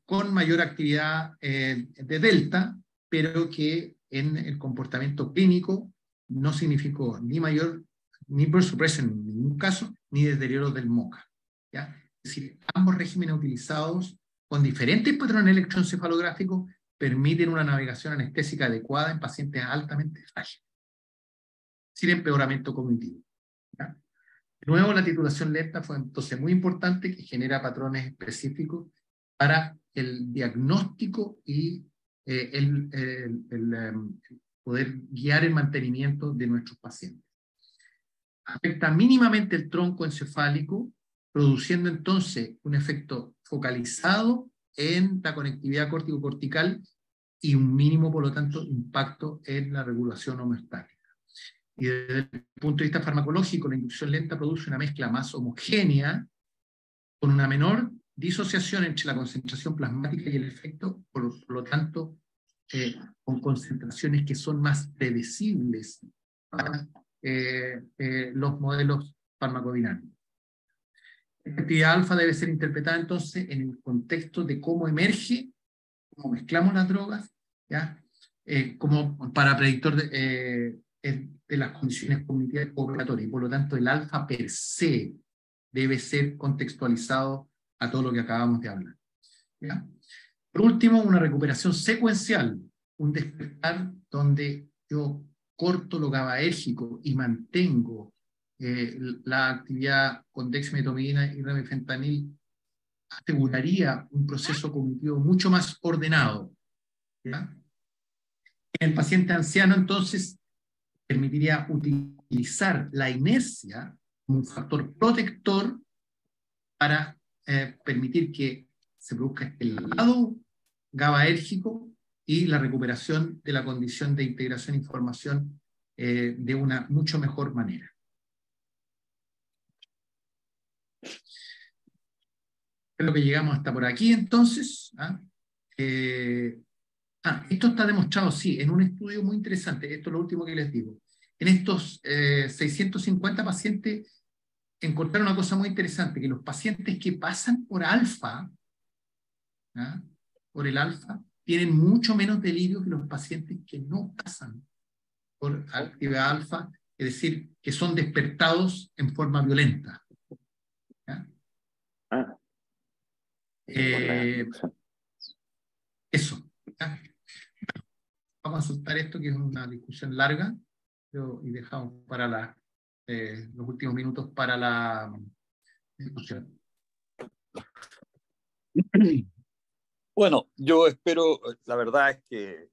con mayor actividad de delta, pero que en el comportamiento clínico no significó ni burst suppression en ningún caso, ni deterioro del MoCA. ¿Ya? Es decir, ambos regímenes utilizados con diferentes patrones electroencefalográficos permiten una navegación anestésica adecuada en pacientes altamente frágiles, sin empeoramiento cognitivo. ¿Ya? De nuevo, la titulación lenta fue entonces muy importante, que genera patrones específicos para el diagnóstico y poder guiar el mantenimiento de nuestros pacientes. Afecta mínimamente el tronco encefálico, produciendo entonces un efecto focalizado en la conectividad córtico-cortical y un mínimo, por lo tanto, impacto en la regulación homeostática. Y desde el punto de vista farmacológico, la inducción lenta produce una mezcla más homogénea, con una menor disociación entre la concentración plasmática y el efecto, por lo tanto, con concentraciones que son más predecibles para los modelos farmacodinámicos. La actividad alfa debe ser interpretada entonces en el contexto de cómo emerge, cómo mezclamos las drogas, ¿ya? Como para predictor de las condiciones cognitivas operatorias, y por lo tanto el alfa per se debe ser contextualizado a todo lo que acabamos de hablar. ¿Ya? Por último, una recuperación secuencial, un despertar donde yo corto lo GABAérgico y mantengo la actividad con dexmedetomidina y remifentanil, aseguraría un proceso cognitivo mucho más ordenado. ¿Ya? En el paciente anciano, entonces, permitiría utilizar la inercia como un factor protector para permitir que se produzca el lado GABAérgico y la recuperación de la condición de integración de información de una mucho mejor manera. Es lo que llegamos hasta por aquí, entonces. Esto está demostrado, sí, en un estudio muy interesante. Esto es lo último que les digo. En estos 650 pacientes encontraron una cosa muy interesante, que los pacientes que pasan por alfa, ¿ah? Por el alfa, tienen mucho menos delirio que los pacientes que no pasan por actividad alfa, es decir, que son despertados en forma violenta. ¿Ya? Eso. ¿Ya? Vamos a soltar esto, que es una discusión larga, y dejamos para los últimos minutos para la discusión. Bueno, yo espero, la verdad es que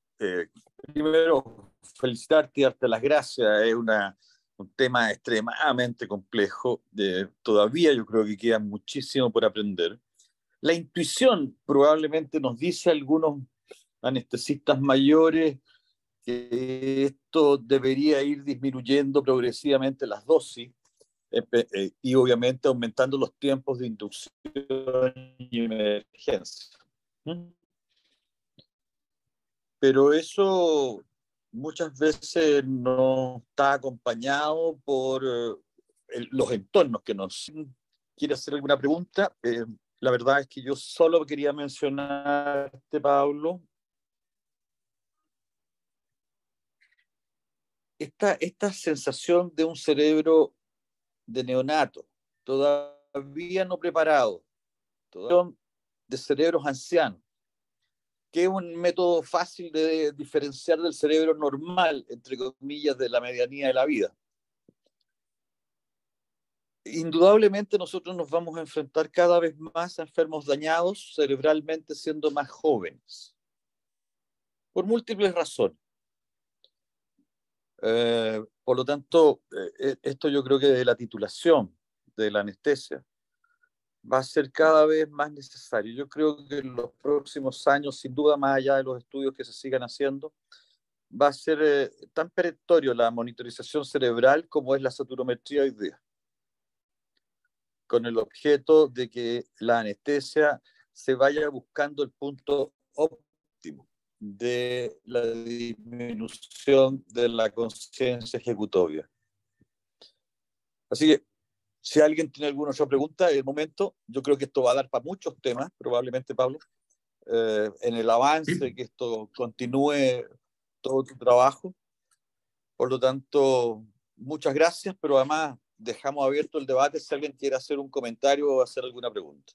primero felicitarte y darte las gracias. Es un tema extremadamente complejo. Todavía yo creo que queda muchísimo por aprender. La intuición probablemente nos dice a algunos anestesistas mayores que esto debería ir disminuyendo progresivamente las dosis y obviamente aumentando los tiempos de inducción y emergencia. Pero eso muchas veces no está acompañado por los entornos que nos... ¿Quiere hacer alguna pregunta? La verdad es que yo solo quería mencionarte, Pablo, esta sensación de un cerebro de neonato, todavía no preparado, de cerebros ancianos, que es un método fácil de diferenciar del cerebro normal, entre comillas, de la medianía de la vida. Indudablemente nosotros nos vamos a enfrentar cada vez más a enfermos dañados cerebralmente siendo más jóvenes, por múltiples razones. Por lo tanto, esto yo creo que de la titulación de la anestesia va a ser cada vez más necesario. Yo creo que en los próximos años, sin duda, más allá de los estudios que se sigan haciendo, va a ser tan perentorio la monitorización cerebral como es la saturometría hoy día, con el objeto de que la anestesia se vaya buscando el punto óptimo de la disminución de la conciencia ejecutoria. Así que, si alguien tiene alguna otra pregunta, en el momento, yo creo que esto va a dar para muchos temas, probablemente, Pablo, en el avance, que esto continúe todo tu trabajo. Por lo tanto, muchas gracias, pero además dejamos abierto el debate si alguien quiere hacer un comentario o hacer alguna pregunta.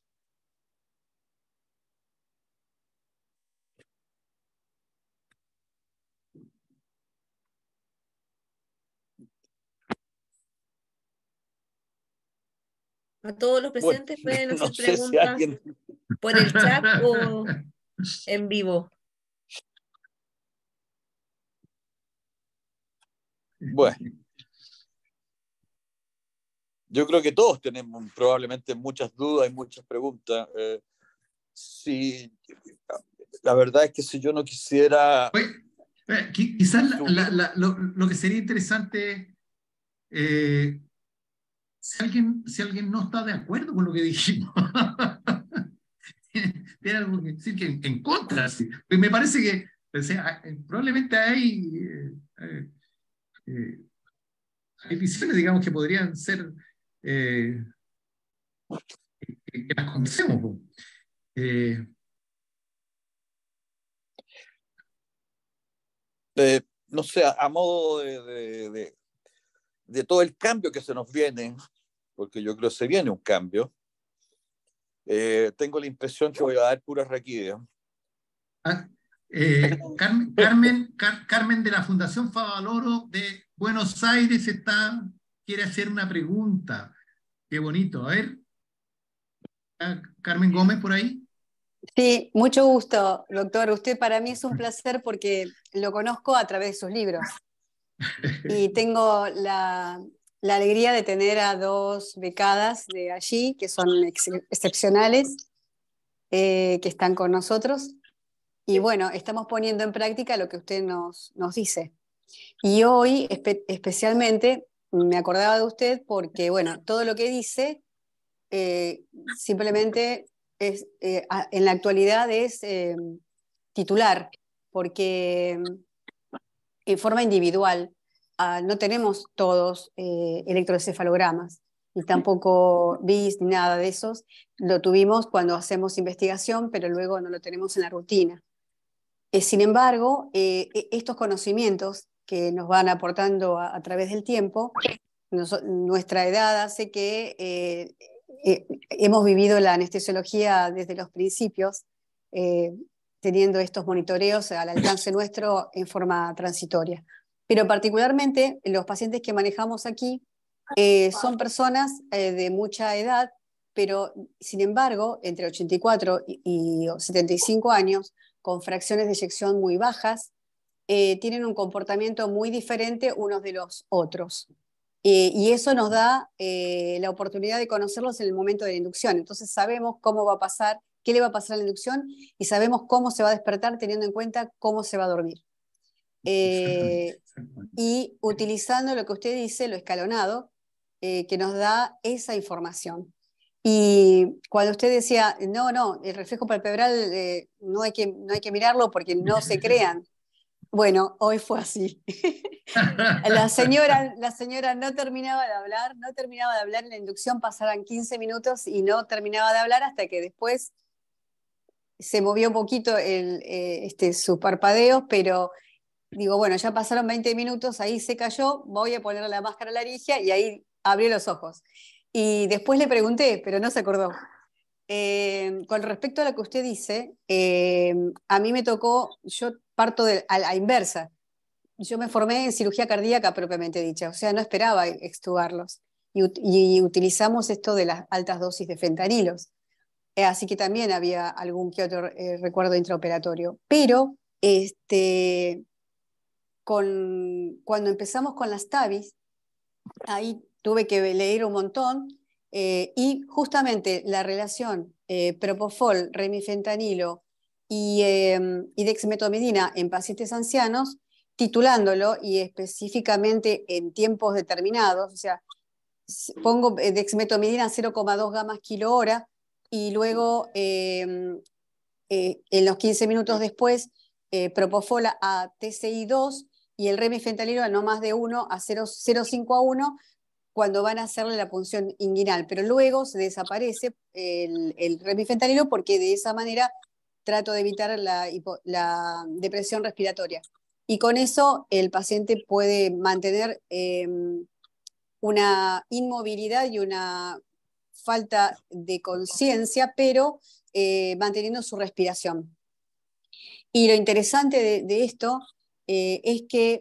A todos los presentes pueden no hacer sé si preguntas alguien... por el chat o en vivo. Bueno, yo creo que todos tenemos probablemente muchas dudas y muchas preguntas. Sí, la verdad es que si yo no quisiera... Quizás lo que sería interesante, si alguien no está de acuerdo con lo que dijimos, tiene algo que decir que en contra. Sí. Pues me parece que, o sea, probablemente hay visiones, digamos, que podrían ser que las conocemos. No sé, a modo de todo el cambio que se nos viene, porque yo creo que se viene un cambio, tengo la impresión que voy a dar puras raquídeas. Carmen de la Fundación Favaloro de Buenos Aires quiere hacer una pregunta. Qué bonito. A ver, Carmen Gómez por ahí. Sí, mucho gusto, doctor. Usted para mí es un placer porque lo conozco a través de sus libros. Y tengo la alegría de tener a dos becadas de allí, que son excepcionales, que están con nosotros. Y bueno, estamos poniendo en práctica lo que usted nos dice. Y hoy especialmente me acordaba de usted porque, bueno, todo lo que dice simplemente es, en la actualidad es titular, porque en forma individual no tenemos todos electroencefalogramas, ni tampoco BIS, ni nada de esos. Lo tuvimos cuando hacemos investigación, pero luego no lo tenemos en la rutina. Sin embargo, estos conocimientos que nos van aportando a través del tiempo, nuestra edad hace que hemos vivido la anestesiología desde los principios, teniendo estos monitoreos al alcance nuestro en forma transitoria. Pero particularmente los pacientes que manejamos aquí son personas de mucha edad, pero sin embargo, entre 84 y 75 años, con fracciones de eyección muy bajas, tienen un comportamiento muy diferente unos de los otros. Y eso nos da la oportunidad de conocerlos en el momento de la inducción. Entonces sabemos cómo va a pasar, qué le va a pasar a la inducción y sabemos cómo se va a despertar teniendo en cuenta cómo se va a dormir. Y utilizando lo que usted dice, lo escalonado, que nos da esa información. Y cuando usted decía, no, el reflejo palpebral no hay que mirarlo porque no se crean. Bueno, hoy fue así. La señora no terminaba de hablar en la inducción, pasaban 15 minutos y no terminaba de hablar hasta que después se movió un poquito sus parpadeos, pero digo, bueno, ya pasaron 20 minutos, ahí se cayó, voy a ponerle la máscara laringia y ahí abrió los ojos. Y después le pregunté, pero no se acordó. Con respecto a lo que usted dice, a mí me tocó, yo parto a la inversa. Yo me formé en cirugía cardíaca propiamente dicha, o sea, no esperaba extubarlos. Y utilizamos esto de las altas dosis de fentanilos. Así que también había algún que otro recuerdo intraoperatorio. Pero cuando empezamos con las TAVIs, ahí tuve que leer un montón, y justamente la relación propofol, remifentanilo y dexmedetomidina en pacientes ancianos, titulándolo y específicamente en tiempos determinados, o sea, pongo dexmedetomidina 0,2 gamas kilo hora y luego en los 15 minutos después propofol a TCI 2 y el remifentanilo a no más de 1 a 0,5 a 1 cuando van a hacerle la punción inguinal, pero luego se desaparece el remifentanilo porque de esa manera trato de evitar la depresión respiratoria. Y con eso el paciente puede mantener una inmovilidad y una falta de conciencia, pero manteniendo su respiración. Y lo interesante de esto es que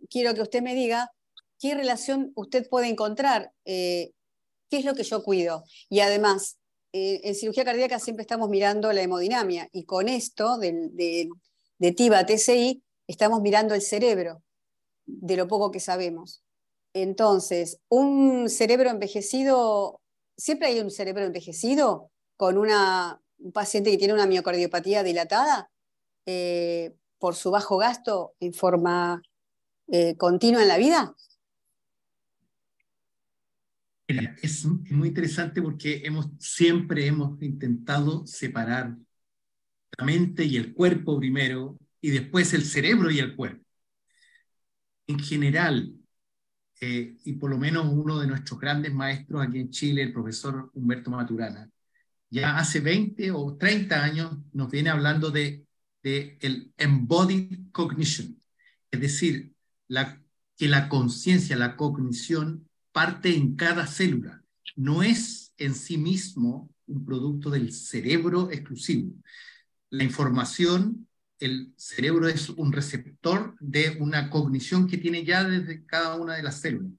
quiero que usted me diga qué relación usted puede encontrar, qué es lo que yo cuido. Y además, en cirugía cardíaca siempre estamos mirando la hemodinamia, y con esto de TIVA, TCI, estamos mirando el cerebro, de lo poco que sabemos. Entonces, un cerebro envejecido, siempre hay un cerebro envejecido con un paciente que tiene una miocardiopatía dilatada por su bajo gasto en forma continua en la vida. Mira, es muy interesante porque siempre hemos intentado separar la mente y el cuerpo primero y después el cerebro y el cuerpo. En general, y por lo menos uno de nuestros grandes maestros aquí en Chile, el profesor Humberto Maturana, ya hace 20 o 30 años nos viene hablando de el embodied cognition, es decir, que la conciencia, la cognición parte en cada célula, no es en sí mismo un producto del cerebro exclusivo. La información, el cerebro es un receptor de una cognición que tiene ya desde cada una de las células.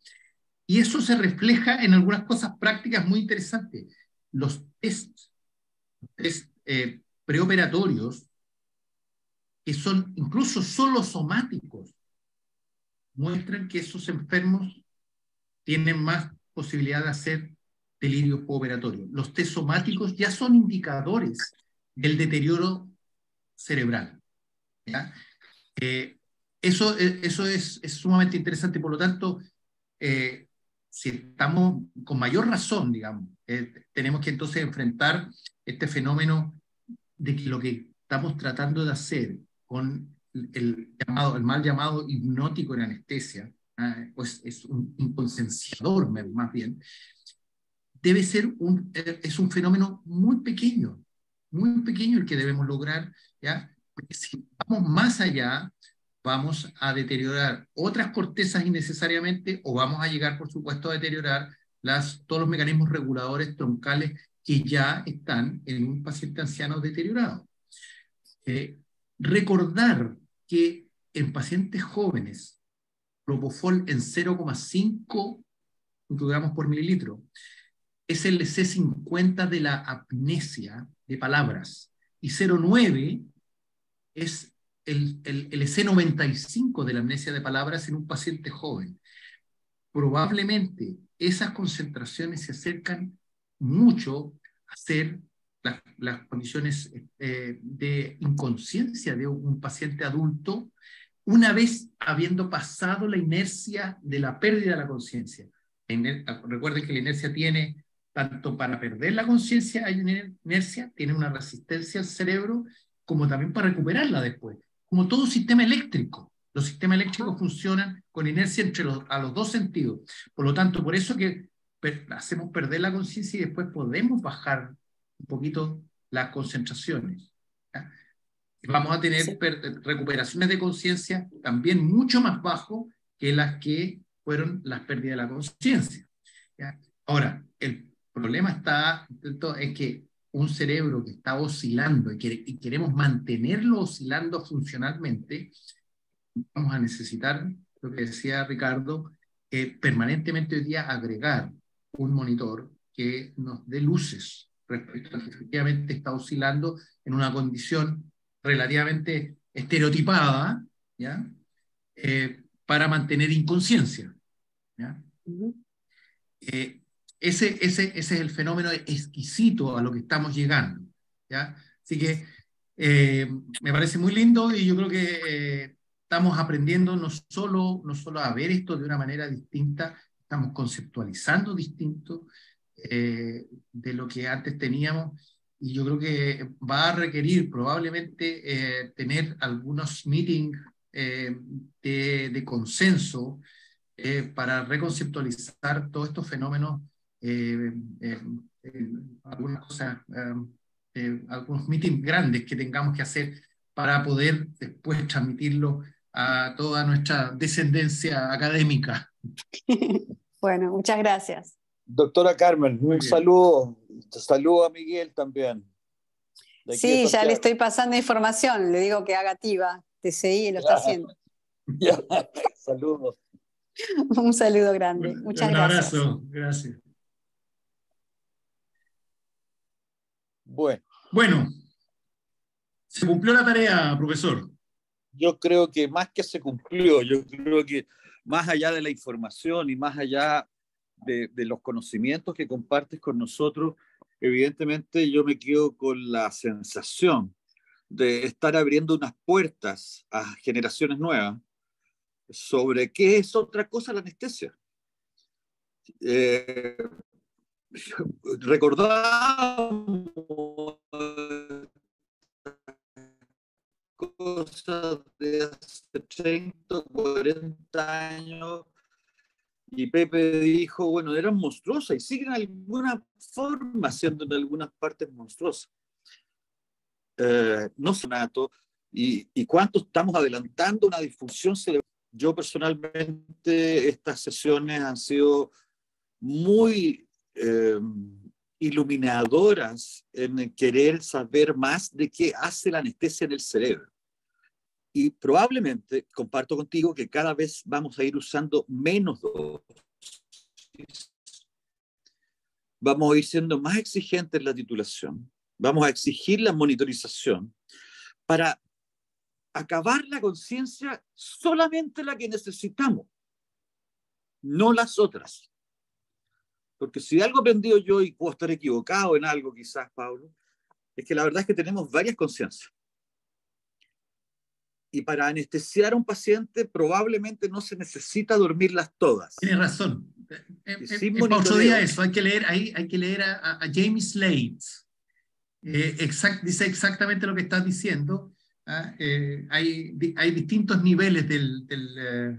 Y eso se refleja en algunas cosas prácticas muy interesantes. Los test preoperatorios, que son incluso solo somáticos, muestran que esos enfermos tienen más posibilidad de hacer delirio postoperatorio. Los test somáticos ya son indicadores del deterioro cerebral, ¿ya? Eso es sumamente interesante, por lo tanto, si estamos con mayor razón, digamos, tenemos que entonces enfrentar este fenómeno de que lo que estamos tratando de hacer con el mal llamado hipnótico en anestesia, pues es un inconscienciador más bien, debe ser es un fenómeno muy pequeño el que debemos lograr, ¿ya? Porque si vamos más allá, vamos a deteriorar otras cortezas innecesariamente, o vamos a llegar, por supuesto, a deteriorar todos los mecanismos reguladores troncales que ya están en un paciente anciano deteriorado. Recordar que en pacientes jóvenes, propofol en 0,5 microgramos por mililitro es el C50 de la apnesia de palabras, y 0,9 es el C95 de la amnesia de palabras en un paciente joven. Probablemente esas concentraciones se acercan mucho a ser las condiciones de inconsciencia de un paciente adulto una vez habiendo pasado la inercia de la pérdida de la conciencia. Recuerden que la inercia tiene, tanto para perder la conciencia hay una inercia, tiene una resistencia al cerebro, como también para recuperarla después. Como todo sistema eléctrico, los sistemas eléctricos funcionan con inercia a los dos sentidos. Por lo tanto, por eso que hacemos perder la conciencia y después podemos bajar un poquito las concentraciones, ¿ya? Vamos a tener recuperaciones de conciencia también mucho más bajo que las que fueron las pérdidas de la conciencia. Ahora, el problema está en que un cerebro que está oscilando y queremos mantenerlo oscilando funcionalmente, vamos a necesitar, lo que decía Ricardo, permanentemente hoy día agregar un monitor que nos dé luces respecto a que efectivamente está oscilando en una condición relativamente estereotipada, ¿ya? para mantener inconsciencia. ¿Ya? Ese es el fenómeno exquisito a lo que estamos llegando. ¿Ya? Así que me parece muy lindo y yo creo que estamos aprendiendo no solo a ver esto de una manera distinta, estamos conceptualizando distinto de lo que antes teníamos, y yo creo que va a requerir probablemente tener algunos meetings de consenso para reconceptualizar todos estos fenómenos, algunas cosas, algunos meetings grandes que tengamos que hacer para poder después transmitirlo a toda nuestra descendencia académica. Bueno, muchas gracias. Doctora Carmen, un saludo a Miguel también. Sí, ya le estoy pasando información, le digo que haga TIVA, TCI y lo está haciendo. Ya, saludos. Un saludo grande, muchas gracias. Un abrazo, gracias. Bueno, se cumplió la tarea, profesor. Yo creo que más que se cumplió, yo creo que más allá de la información y más allá de los conocimientos que compartes con nosotros, evidentemente yo me quedo con la sensación de estar abriendo unas puertas a generaciones nuevas sobre qué es otra cosa la anestesia. Recordamos cosas de hace 30, 40 años y Pepe dijo, bueno, eran monstruosas y siguen de alguna forma siendo en algunas partes monstruosas. No sonato y cuánto estamos adelantando una disfunción cerebral. Yo personalmente estas sesiones han sido muy iluminadoras en querer saber más de qué hace la anestesia en el cerebro. Y probablemente comparto contigo que cada vez vamos a ir usando menos dosis. Vamos a ir siendo más exigentes en la titulación. Vamos a exigir la monitorización para acabar la conciencia solamente la que necesitamos, no las otras. Porque si algo aprendido yo, y puedo estar equivocado en algo quizás, Pablo, es que la verdad es que tenemos varias conciencias. Y para anestesiar a un paciente probablemente no se necesita dormirlas todas. Tienes razón. Para otro día eso, hay que leer a James Slade. Dice exactamente lo que estás diciendo. Hay distintos niveles de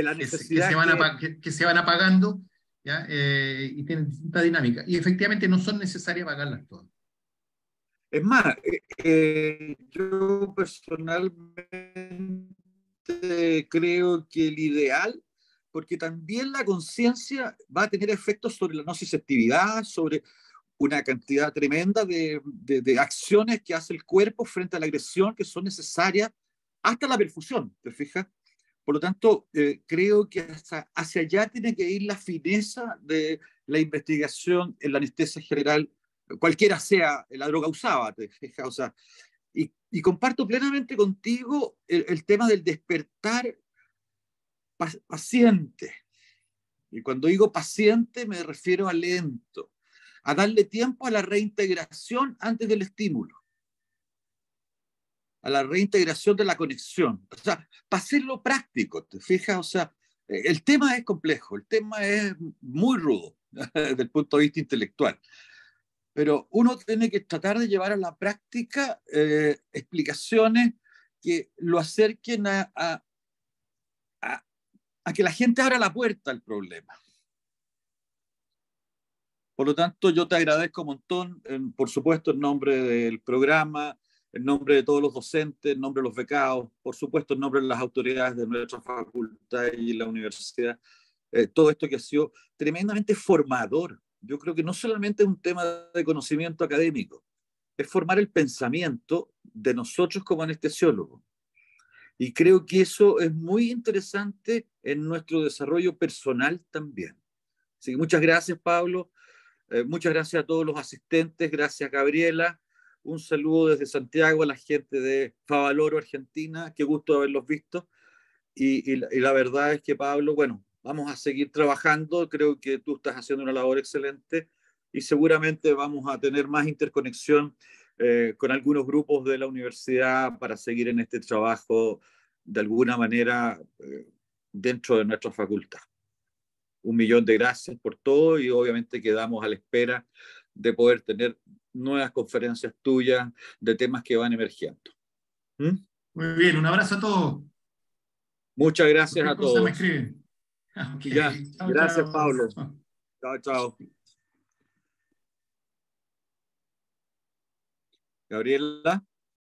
la necesidad que se van apagando, ¿ya? Y tienen distinta dinámica. Y efectivamente no son necesarias apagarlas todas. Es más, yo personalmente creo que el ideal, porque también la conciencia va a tener efectos sobre la nociceptividad, sobre una cantidad tremenda de acciones que hace el cuerpo frente a la agresión que son necesarias hasta la perfusión, ¿te fijas? Por lo tanto, creo que hacia allá tiene que ir la fineza de la investigación en la anestesia general, cualquiera sea la droga usada, ¿te fijas? O sea, y comparto plenamente contigo el tema del despertar paciente. Y cuando digo paciente me refiero a lento, a darle tiempo a la reintegración antes del estímulo, a la reintegración de la conexión. O sea, para hacerlo práctico, ¿te fijas? O sea, el tema es complejo, el tema es muy rudo desde el punto de vista intelectual. Pero uno tiene que tratar de llevar a la práctica explicaciones que lo acerquen a que la gente abra la puerta al problema. Por lo tanto, yo te agradezco un montón, por supuesto, en nombre del programa, en nombre de todos los docentes, en nombre de los becados, por supuesto, en nombre de las autoridades de nuestra facultad y la universidad, todo esto que ha sido tremendamente formador. Yo creo que no solamente es un tema de conocimiento académico, es formar el pensamiento de nosotros como anestesiólogos. Y creo que eso es muy interesante en nuestro desarrollo personal también. Así que muchas gracias, Pablo. Muchas gracias a todos los asistentes. Gracias, Gabriela. Un saludo desde Santiago a la gente de Favaloro, Argentina. Qué gusto haberlos visto. y la verdad es que, Pablo, bueno, vamos a seguir trabajando. Creo que tú estás haciendo una labor excelente y seguramente vamos a tener más interconexión con algunos grupos de la universidad para seguir en este trabajo de alguna manera dentro de nuestra facultad. 1.000.000 de gracias por todo y obviamente quedamos a la espera de poder tener nuevas conferencias tuyas de temas que van emergiendo. ¿Mm? Muy bien, un abrazo a todos. Muchas gracias Cualquier a cosa me todos. escriben. Okay. Ya, Chao, gracias, chao. Pablo. Chao, chao. Gabriela.